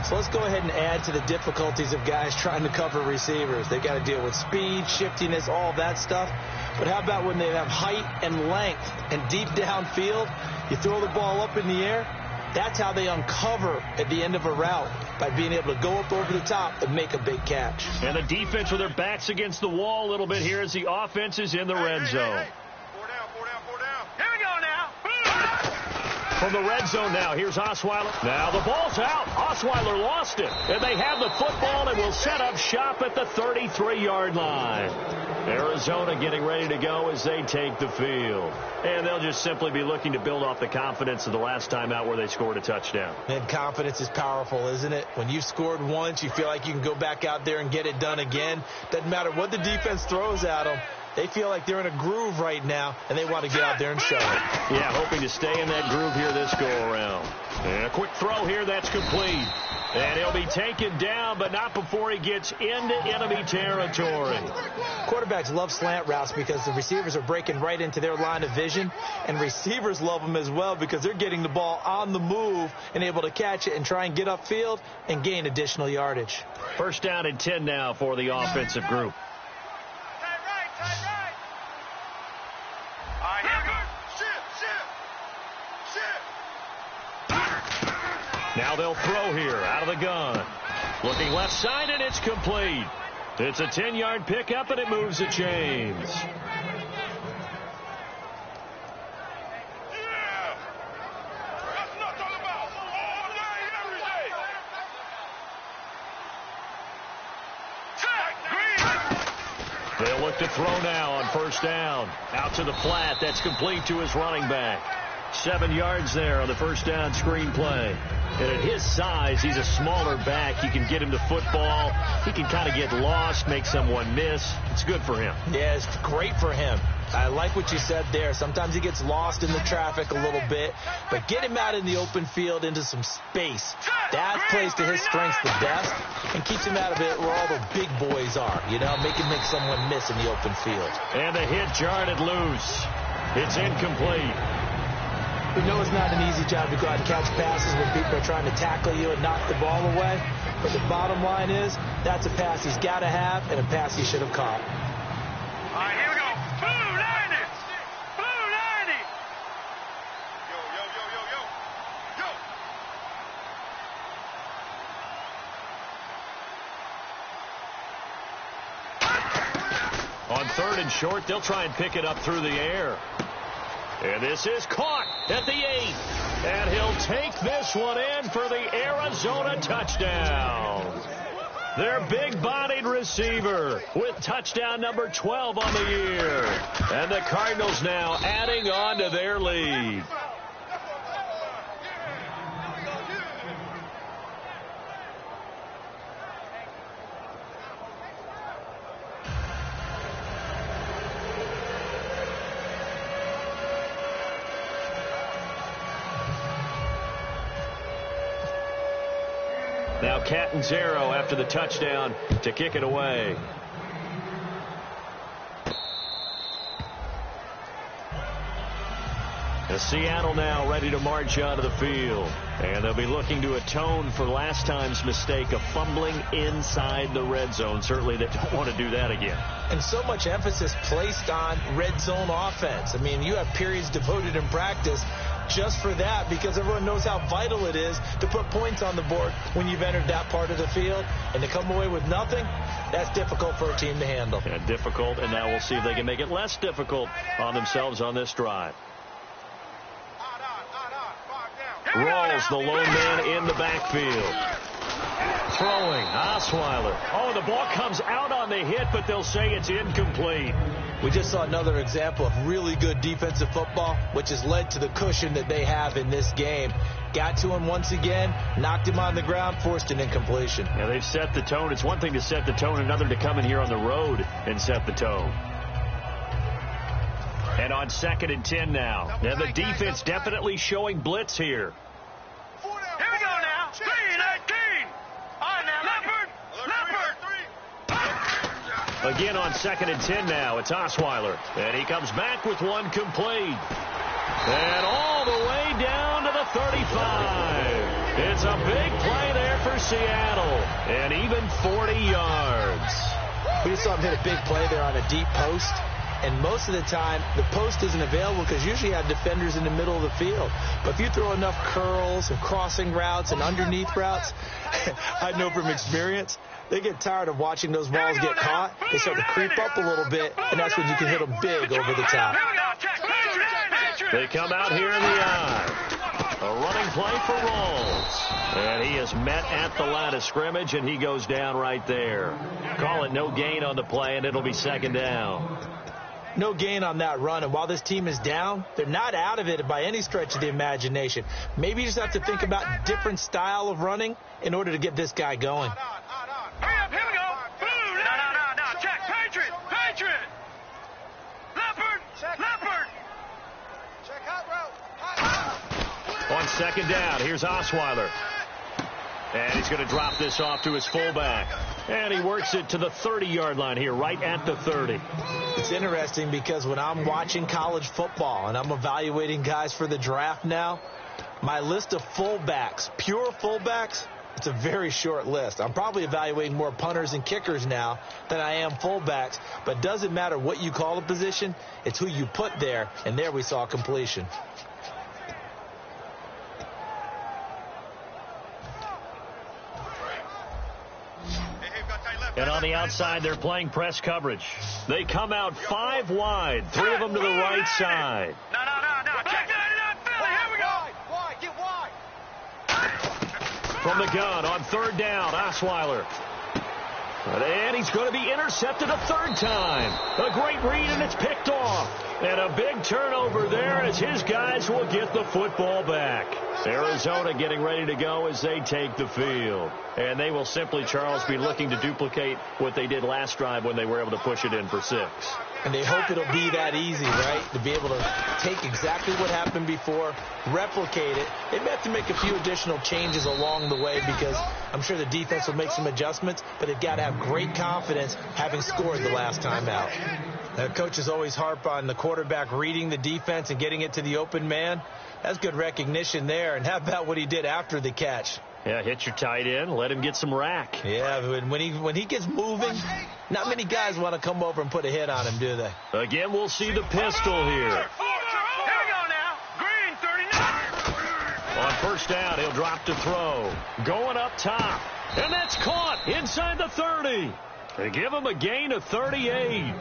So let's go ahead and add to the difficulties of guys trying to cover receivers. They got to deal with speed, shiftiness, all that stuff. But how about when they have height and length and deep downfield? You throw the ball up in the air. That's how they uncover at the end of a route, by being able to go up over the top and make a big catch. And the defense with their backs against the wall a little bit here as the offense is in the red zone. Hey. 4 down. Here we go now. From the red zone now, here's Osweiler. Now the ball's out. Osweiler lost it. And they have the football and will set up shop at the 33-yard line. Arizona getting ready to go as they take the field. And they'll just simply be looking to build off the confidence of the last time out where they scored a touchdown. And confidence is powerful, isn't it? When you've scored once, you feel like you can go back out there and get it done again. Doesn't matter what the defense throws at them. They feel like they're in a groove right now, and they want to get out there and show it. Yeah, hoping to stay in that groove here this go-around. And a quick throw here, that's complete. And he'll be taken down, but not before he gets into enemy territory. Quarterbacks love slant routes because the receivers are breaking right into their line of vision, and receivers love them as well because they're getting the ball on the move and able to catch it and try and get upfield and gain additional yardage. First down and 10 now for the offensive group. Tight right. All right, here we go. Shift. Now they'll throw here out of the gun. Looking left side, and it's complete. It's a 10-yard pickup, and it moves the chains. They'll look to throw now on first down. Out to the flat. That's complete to his running back. 7 yards there on the first down screen play. And at his size, he's a smaller back. You can get him to football. He can kind of get lost, make someone miss. It's good for him. Yeah, it's great for him. I like what you said there. Sometimes he gets lost in the traffic a little bit, but get him out in the open field into some space. That plays to his strengths the best and keeps him out of it where all the big boys are, you know, make someone miss in the open field. And the hit jarred it loose. It's incomplete. We know it's not an easy job to go out and catch passes when people are trying to tackle you and knock the ball away, but the bottom line is that's a pass he's got to have and a pass he should have caught. All right, here we go. Blue 90. Blue 90. Yo, yo, yo, yo, yo. Yo. On 3rd and short, they'll try and pick it up through the air. And this is caught at the 8. And he'll take this one in for the Arizona touchdown. Their big-bodied receiver with touchdown number 12 on the year. And the Cardinals now adding on to their lead. Now Catanzaro after the touchdown to kick it away. The Seattle now ready to march onto the field. And they'll be looking to atone for last time's mistake of fumbling inside the red zone. Certainly they don't want to do that again. And so much emphasis placed on red zone offense. I mean, you have periods devoted in practice just for that because everyone knows how vital it is to put points on the board when you've entered that part of the field. And to come away with nothing, that's difficult for a team to handle. Yeah, difficult, and now we'll see if they can make it less difficult on themselves on this drive. Rawls, the lone man in the backfield. Throwing, Osweiler. Oh, the ball comes out on the hit, but they'll say it's incomplete. We just saw another example of really good defensive football, which has led to the cushion that they have in this game. Got to him once again, knocked him on the ground, forced an incompletion. Yeah, they've set the tone. It's one thing to set the tone, another to come in here on the road and set the tone. And on 2nd and 10 now. Now the defense definitely showing blitz here. Here we go now. 3-19. All right, now, Leopard. Again on 2nd and 10 now. It's Osweiler. And he comes back with one complete. And all the way down to the 35. It's a big play there for Seattle. And even 40 yards. We just saw him hit a big play there on a deep post. And most of the time, the post isn't available because usually you have defenders in the middle of the field. But if you throw enough curls and crossing routes and underneath routes, I know from experience, they get tired of watching those balls get caught. They start to creep up a little bit, and that's when you can hit them big over the top. They come out here in the eye. A running play for Rawls. And he is met at the line of scrimmage, and he goes down right there. Call it no gain on the play, and it'll be 2nd down. No gain on that run, and while this team is down, they're not out of it by any stretch of the imagination. Maybe you just have to think about different style of running in order to get this guy going. Hurry up, here we go. Blue, no. Check, Patriot. Leopard. Check hot route. On 2nd down, here's Osweiler. And he's going to drop this off to his fullback. And he works it to the 30-yard line here, right at the 30. It's interesting because when I'm watching college football and I'm evaluating guys for the draft now, my list of fullbacks, pure fullbacks, it's a very short list. I'm probably evaluating more punters and kickers now than I am fullbacks. But it doesn't matter what you call a position, it's who you put there. And there we saw completion. And on the outside, they're playing press coverage. They come out 5 wide, 3 of them to the right side. No. Check that out, Philly. Here we go. Wide. Get wide. From the gun on 3rd down, Osweiler. And he's going to be intercepted a third time. A great read, and it's picked off. And a big turnover there as his guys will get the football back. Arizona getting ready to go as they take the field. And they will simply, Charles, be looking to duplicate what they did last drive when they were able to push it in for 6. And they hope it'll be that easy, right? To be able to take exactly what happened before, replicate it. They may have to make a few additional changes along the way because I'm sure the defense will make some adjustments, but they've got to have great confidence having scored the last time out. Now, coaches always harp on the quarterback reading the defense and getting it to the open man. That's good recognition there. And how about what he did after the catch? Yeah, hit your tight end, let him get some rack. Yeah, when he gets moving, not many guys want to come over and put a hit on him, do they? Again, we'll see the pistol here. Here we go now. Green 39. On first down, he'll drop to throw. Going up top. And that's caught inside the 30. They give him a gain of 38.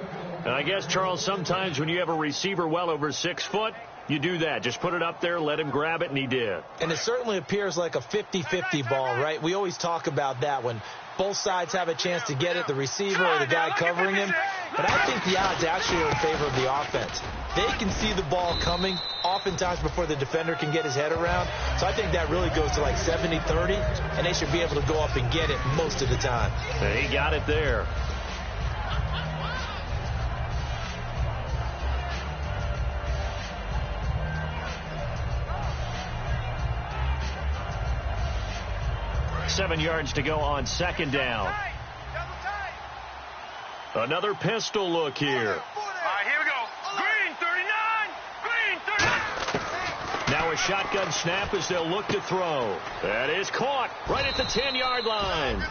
And I guess, Charles, sometimes when you have a receiver well over 6 foot, you do that. Just put it up there, let him grab it, and he did. And it certainly appears like a 50-50 ball, right? We always talk about that when both sides have a chance to get it, the receiver or the guy covering him. But I think the odds actually are in favor of the offense. They can see the ball coming oftentimes before the defender can get his head around. So I think that really goes to like 70-30, and they should be able to go up and get it most of the time. He got it there. Seven yards to go on second down. Another pistol look here. All right, here we go. Green 39. Green 39. Now a shotgun snap as they'll look to throw. That is caught right at the 10-yard line.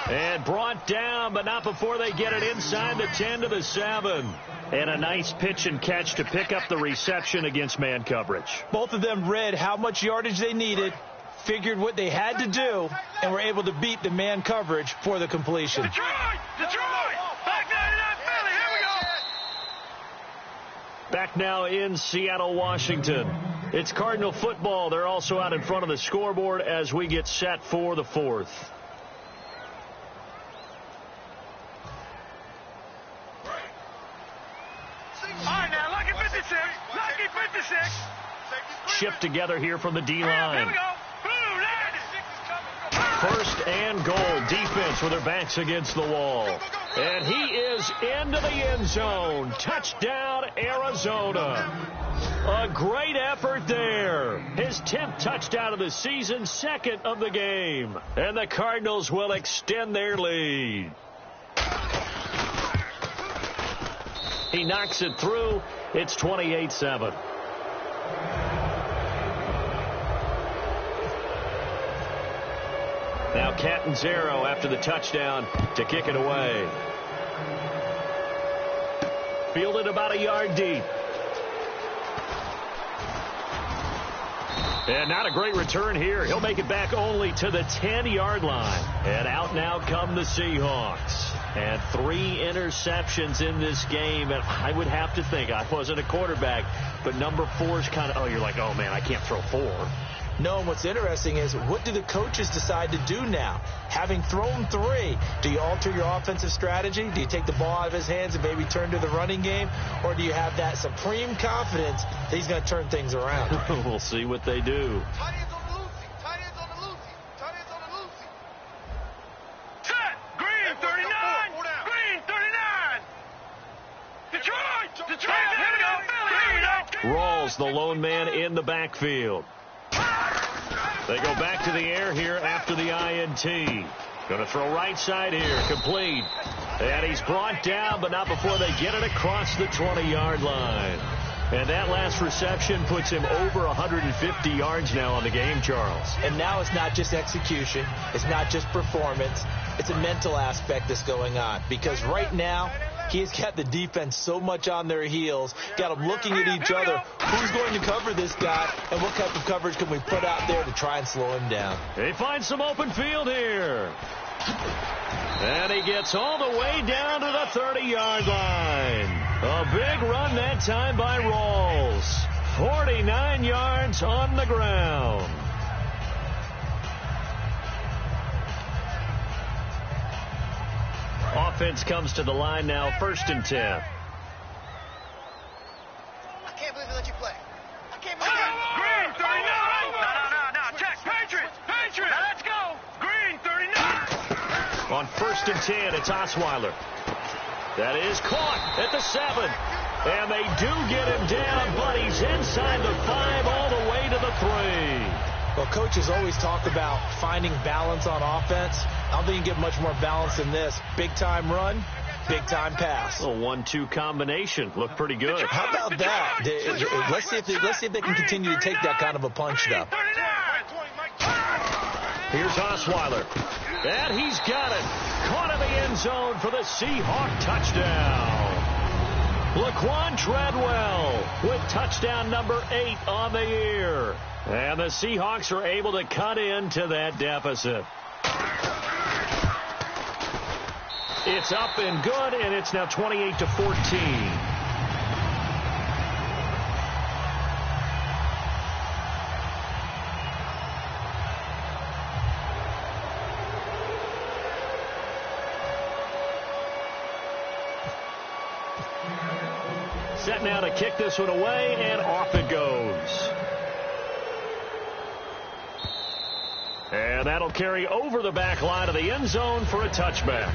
And brought down, but not before they get it inside the 10 to the 7. And a nice pitch and catch to pick up the reception against man coverage. Both of them read how much yardage they needed, figured what they had to do, and were able to beat the man coverage for the completion. Detroit! Back 99 Philly, here we go! Back now in Seattle, Washington. It's Cardinal football. They're also out in front of the scoreboard as we get set for the 4th. All right, now, lucky 56. Lucky 56. Shift together here from the D-line. Here we go. First and goal. Defense with their backs against the wall. And he is into the end zone. Touchdown, Arizona. A great effort there. His 10th touchdown of the season, 2nd of the game. And the Cardinals will extend their lead. He knocks it through. It's 28-7. Now Catanzaro after the touchdown to kick it away. Fielded about a yard deep. And not a great return here. He'll make it back only to the 10-yard line. And out now come the Seahawks. And 3 interceptions in this game. And I would have to think, I wasn't a quarterback, but number 4 is kind of, you're like, oh, man, I can't throw 4. No, and what's interesting is what do the coaches decide to do now? Having thrown 3, do you alter your offensive strategy? Do you take the ball out of his hands and maybe turn to the running game? Or do you have that supreme confidence that he's going to turn things around? We'll see what they do. Tight ends on the loosey. Tight ends on the loosey. Tight ends on the loosey. Set. Green 39. Green 39. Detroit. Here we go. Philly. Rawls, the lone man in the backfield. They go back to the air here after the INT. Going to throw right side here. Complete. And he's brought down, but not before they get it across the 20-yard line. And that last reception puts him over 150 yards now on the game, Charles. And now it's not just execution. It's not just performance. It's a mental aspect that's going on. Because right now, he's got the defense so much on their heels, got them looking at each other. Who's going to cover this guy, and what type of coverage can we put out there to try and slow him down? They find some open field here. And he gets all the way down to the 30-yard line. A big run that time by Rawls. 49 yards on the ground. offense comes to the line now, 1st and 10. I can't believe they let you play. I can't believe Green, 39. No. Check. Patriots. Now let's go. Green, 39. On 1st and 10, it's Osweiler. That is caught at the 7. And they do get him down, but he's inside the 5 all the way to the 3. Well, coaches always talk about finding balance on offense. I don't think you get much more balance than this. Big-time run, big-time pass. A 1-2 combination. Looked pretty good. How about that? Let's see if they can continue to take that kind of a punch, though. Here's Osweiler. And he's got it. Caught in the end zone for the Seahawk touchdown. Laquan Treadwell with touchdown number 8 on the year. And the Seahawks are able to cut into that deficit. It's up and good, and it's now 28-14. Set now to kick this one away, and off it goes. And that'll carry over the back line of the end zone for a touchback.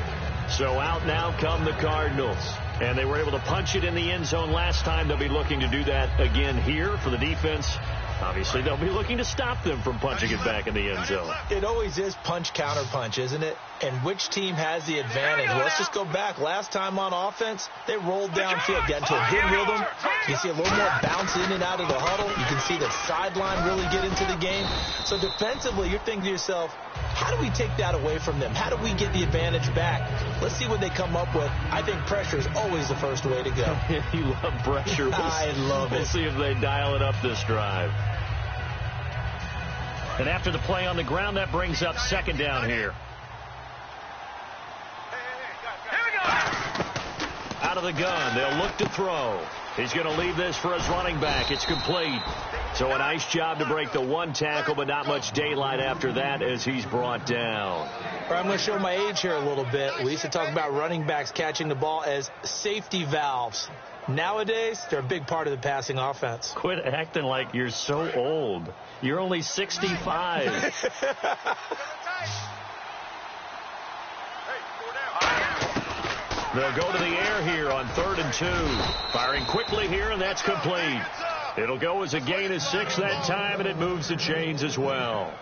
So out now come the Cardinals. And they were able to punch it in the end zone last time. They'll be looking to do that again here for the defense. Obviously, they'll be looking to stop them from punching it back in the end zone. It always is punch-counter-punch, isn't it? And which team has the advantage? Well, let's just go back. Last time on offense, they rolled downfield, got into a good rhythm. You see a little more bounce in and out of the huddle. You can see the sideline really get into the game. So defensively, you're thinking to yourself, how do we take that away from them? How do we get the advantage back? Let's see what they come up with. I think pressure is always the first way to go. You love pressure. I love it. We'll see if they dial it up this drive. And after the play on the ground, that brings up 2nd down here. Out of the gun, they'll look to throw. He's going to leave this for his running back. It's complete. So a nice job to break the 1 tackle, but not much daylight after that as he's brought down. All right, I'm going to show my age here a little bit. We used to talk about running backs catching the ball as safety valves. Nowadays, they're a big part of the passing offense. Quit acting like you're so old. You're only 65. They'll go to the air here on 3rd and 2. Firing quickly here, and that's complete. It'll go as a gain of 6 that time, and it moves the chains as well.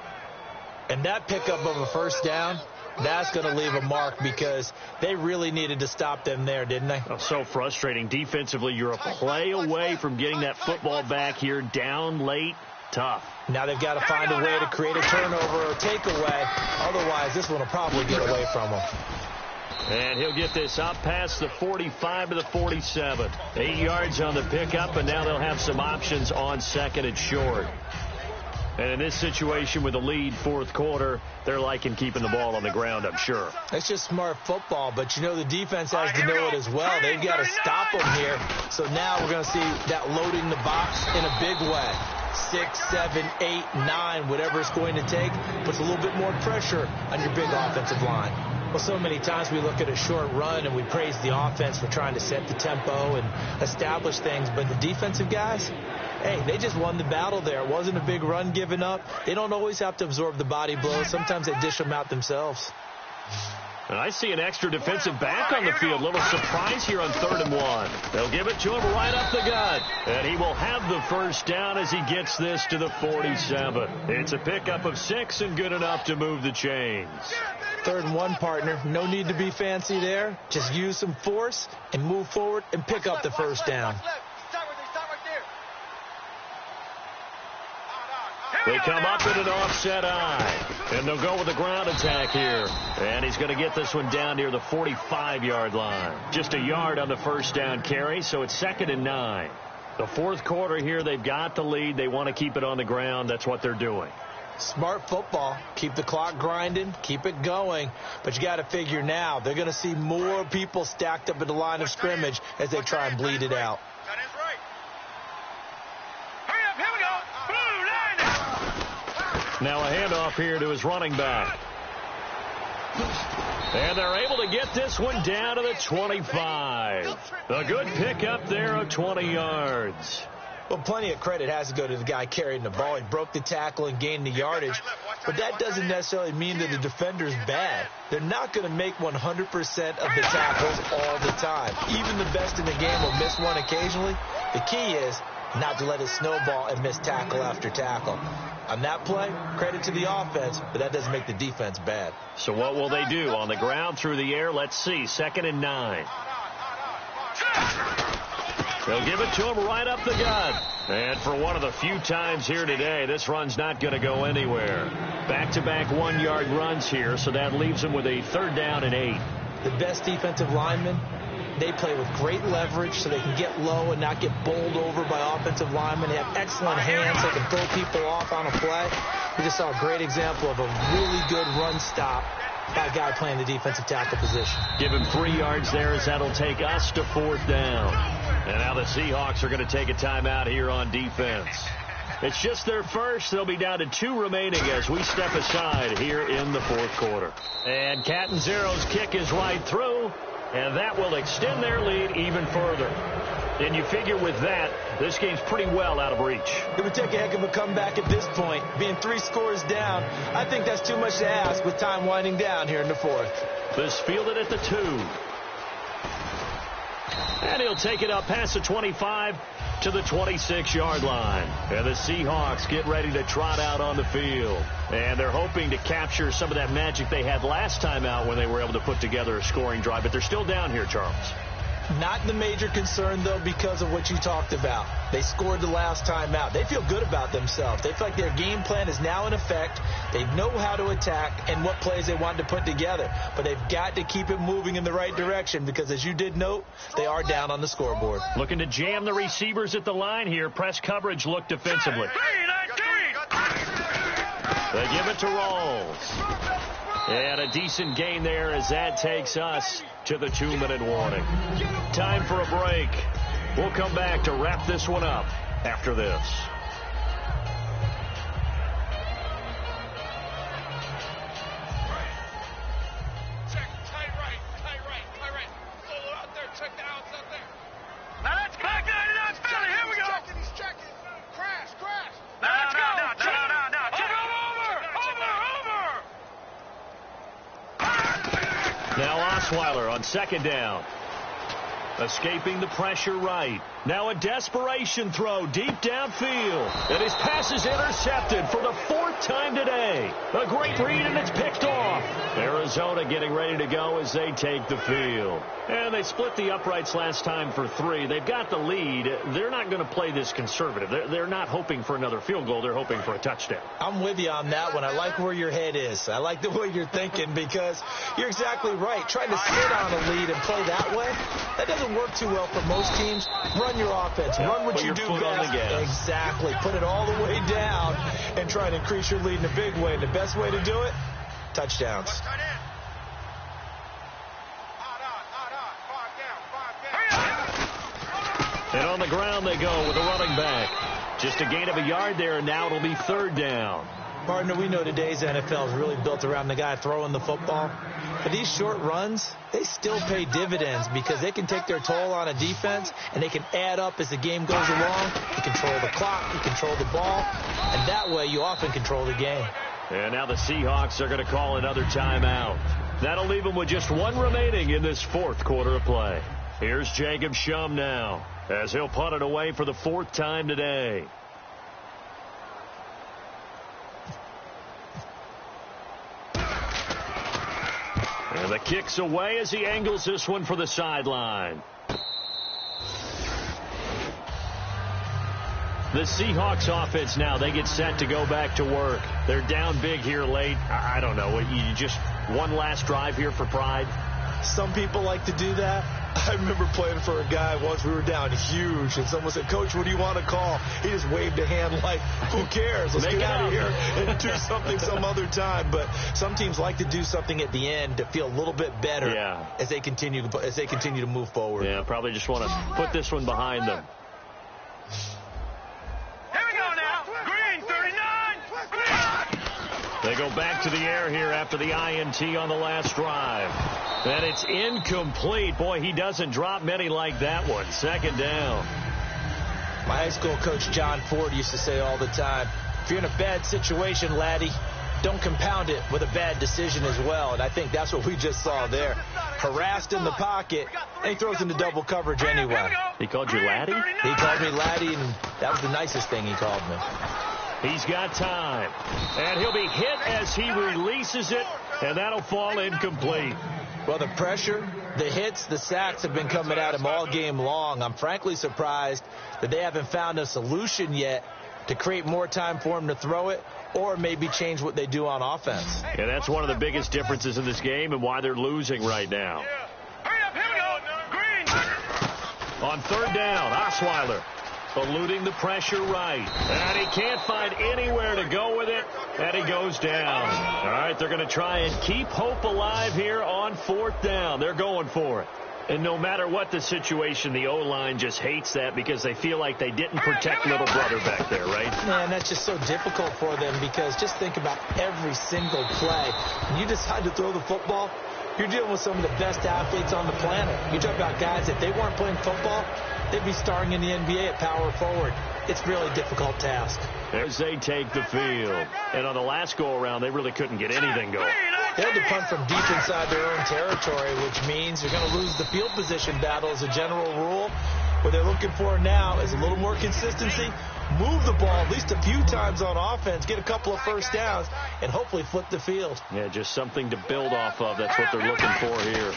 And that pickup of a 1st down, that's going to leave a mark because they really needed to stop them there, didn't they? Oh, so frustrating. Defensively, you're a play away from getting that football back here down late. Tough. Now they've got to find a way to create a turnover or takeaway. Otherwise, this one will probably get away from them. And he'll get this up past the 45 to the 47. 8 yards on the pickup, and now they'll have some options on 2nd and short. And in this situation with the lead 4th quarter, they're liking keeping the ball on the ground, I'm sure. That's just smart football, but you know the defense has to know it as well. They've got to stop them here. So now we're going to see that loading the box in a big way. 6, 7, 8, 9, whatever it's going to take, puts a little bit more pressure on your big offensive line. Well, so many times we look at a short run and we praise the offense for trying to set the tempo and establish things, but the defensive guys, hey, they just won the battle there. It wasn't a big run given up. They don't always have to absorb the body blows. Sometimes they dish them out themselves. And I see an extra defensive back on the field. Little surprise here on 3rd and 1. They'll give it to him right up the gut. And he will have the 1st down as he gets this to the 47. It's a pickup of 6 and good enough to move the chains. 3rd and 1, partner. No need to be fancy there. Just use some force and move forward and pick up the 1st down. They come up in an offset eye. And they'll go with the ground attack here. And he's going to get this one down near the 45-yard line. Just a yard on the 1st down carry, so it's 2nd and 9. The 4th quarter here, they've got the lead. They want to keep it on the ground. That's what they're doing. Smart football. Keep the clock grinding. Keep it going. But you got to figure now, they're going to see more people stacked up at the line of scrimmage as they try and bleed it out. Now a handoff here to his running back. And they're able to get this one down to the 25. A good pickup there of 20 yards. Well, plenty of credit has to go to the guy carrying the ball. He broke the tackle and gained the yardage. But that doesn't necessarily mean that the defender's bad. They're not going to make 100% of the tackles all the time. Even the best in the game will miss one occasionally. The key is not to let it snowball and miss tackle after tackle. On that play, credit to the offense, but that doesn't make the defense bad. So what will they do? On the ground, through the air? Let's see. 2nd and 9. They'll give it to him right up the gut. And for one of the few times here today, this run's not going to go anywhere. Back-to-back 1-yard runs here, so that leaves them with a 3rd down and 8. The best defensive linemen, they play with great leverage so they can get low and not get bowled over by offensive linemen. They have excellent hands so they can throw people off on a play. We just saw a great example of a really good run stop by a guy playing the defensive tackle position. Give him 3 yards there as that'll take us to 4th down. And now the Seahawks are going to take a timeout here on defense. It's just their first. They'll be down to 2 remaining as we step aside here in the 4th quarter. And Catanzaro's kick is right through, and that will extend their lead even further. And you figure with that, this game's pretty well out of reach. It would take a heck of a comeback at this point. Being 3 scores down, I think that's too much to ask with time winding down here in the 4th. This fielded at the 2. And he'll take it up past the 25 to the 26-yard line. And the Seahawks get ready to trot out on the field. And they're hoping to capture some of that magic they had last time out when they were able to put together a scoring drive. But they're still down here, Charles. Not the major concern, though, because of what you talked about. They scored the last time out. They feel good about themselves. They feel like their game plan is now in effect. They know how to attack and what plays they want to put together. But they've got to keep it moving in the right direction because, as you did note, they are down on the scoreboard. Looking to jam the receivers at the line here. Press coverage look defensively. They give it to Rawls. And a decent gain there as that takes us to the 2-minute warning. Time for a break. We'll come back to wrap this one up after this. Check, tight right. Solo out there, check the outs out there. Now let's go. Back 99 Philly, here we go. He's checking. Crash. Now let's go. No. Over. Now Osweiler on 2nd down. Escaping the pressure right. Now a desperation throw deep downfield. And his pass is intercepted for the 4th time today. A great read, and it's picked off. Arizona getting ready to go as they take the field. And they split the uprights last time for 3. They've got the lead. They're not going to play this conservative. They're not hoping for another field goal. They're hoping for a touchdown. I'm with you on that one. I like where your head is. I like the way you're thinking because you're exactly right. Trying to sit on a lead and play that way, that doesn't work too well for most teams. Run your offense. Run what you do best. Exactly. Put it all the way down and try to increase your lead in a big way. And the best way to do it, touchdowns. And on the ground they go with a running back. Just a gain of a yard there, and now it'll be 3rd down. Partner, we know today's NFL is really built around the guy throwing the football. But these short runs, they still pay dividends because they can take their toll on a defense, and they can add up as the game goes along. You control the clock, you control the ball, and that way you often control the game. And now the Seahawks are going to call another timeout. That'll leave them with just 1 remaining in this 4th quarter of play. Here's Jacob Shum now as he'll punt it away for the 4th time today. And the kick's away as he angles this one for the sideline. The Seahawks offense now, they get set to go back to work. They're down big here late. I don't know. You just one last drive here for pride. Some people like to do that. I remember playing for a guy once. We were down huge, and someone said, "Coach, what do you want to call?" He just waved a hand like, "Who cares? Let's get out of here and do something some other time." But some teams like to do something at the end to feel a little bit better as they continue to move forward. Yeah, probably just want to put this one behind them. They go back to the air here after the INT on the last drive. And it's incomplete. Boy, he doesn't drop many like that one. Second down. My high school coach, John Ford, used to say all the time, if you're in a bad situation, laddie, don't compound it with a bad decision as well. And I think that's what we just saw there. Harassed in the pocket, and he throws into double coverage anyway. He called you laddie? He called me laddie, and that was the nicest thing he called me. He's got time. And he'll be hit as he releases it, and that'll fall incomplete. Well, the pressure, the hits, the sacks have been coming at him all game long. I'm frankly surprised that they haven't found a solution yet to create more time for him to throw it or maybe change what they do on offense. And that's one of the biggest differences in this game and why they're losing right now. Hurry up, here we go. Green. On third down, Osweiler eluding the pressure right. And he can't find anywhere to go with it, and he goes down. All right, they're going to try and keep hope alive here on fourth down. They're going for it. And no matter what the situation, the O-line just hates that because they feel like they didn't protect little brother back there, right? Man, that's just so difficult for them because just think about every single play. When you decide to throw the football, you're dealing with some of the best athletes on the planet. You talk about guys, if they weren't playing football, they'd be starring in the NBA at power forward. It's a really difficult task. As they take the field. And on the last go-around, they really couldn't get anything going. They had to punt from deep inside their own territory, which means you're going to lose the field position battle as a general rule. What they're looking for now is a little more consistency, move the ball at least a few times on offense, get a couple of first downs, and hopefully flip the field. Yeah, just something to build off of. That's what they're looking for here.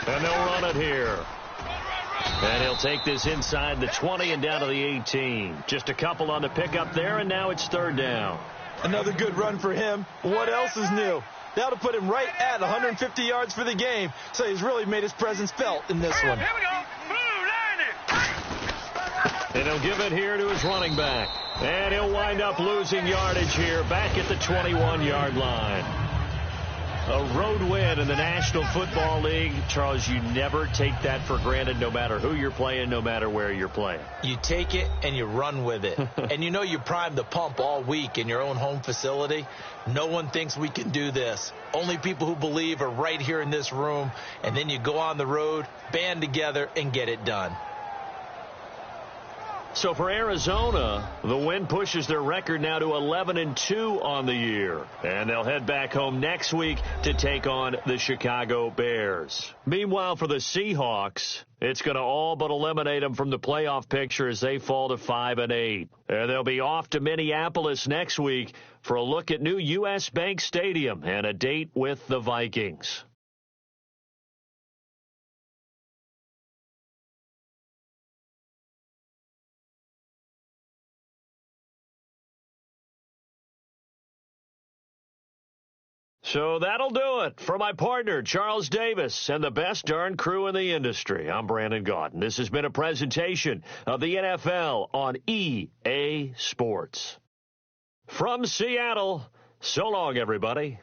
And they'll run it here. And he'll take this inside the 20 and down to the 18. Just a couple on the pickup there, and now it's third down. Another good run for him. What else is new? That'll put him right at 150 yards for the game, so he's really made his presence felt in this one. Here we go. Blue, line it. And he'll give it here to his running back. And he'll wind up losing yardage here back at the 21-yard line. A road win in the National Football League. Charles, you never take that for granted no matter who you're playing, no matter where you're playing. You take it and you run with it. And you know you primed the pump all week in your own home facility. No one thinks we can do this. Only people who believe are right here in this room. And then you go on the road, band together, and get it done. So for Arizona, the win pushes their record now to 11-2 on the year. And they'll head back home next week to take on the Chicago Bears. Meanwhile, for the Seahawks, it's going to all but eliminate them from the playoff picture as they fall to 5-8. And they'll be off to Minneapolis next week for a look at new U.S. Bank Stadium and a date with the Vikings. So that'll do it for my partner, Charles Davis, and the best darn crew in the industry. I'm Brandon Gaudin. This has been a presentation of the NFL on EA Sports. From Seattle, so long, everybody.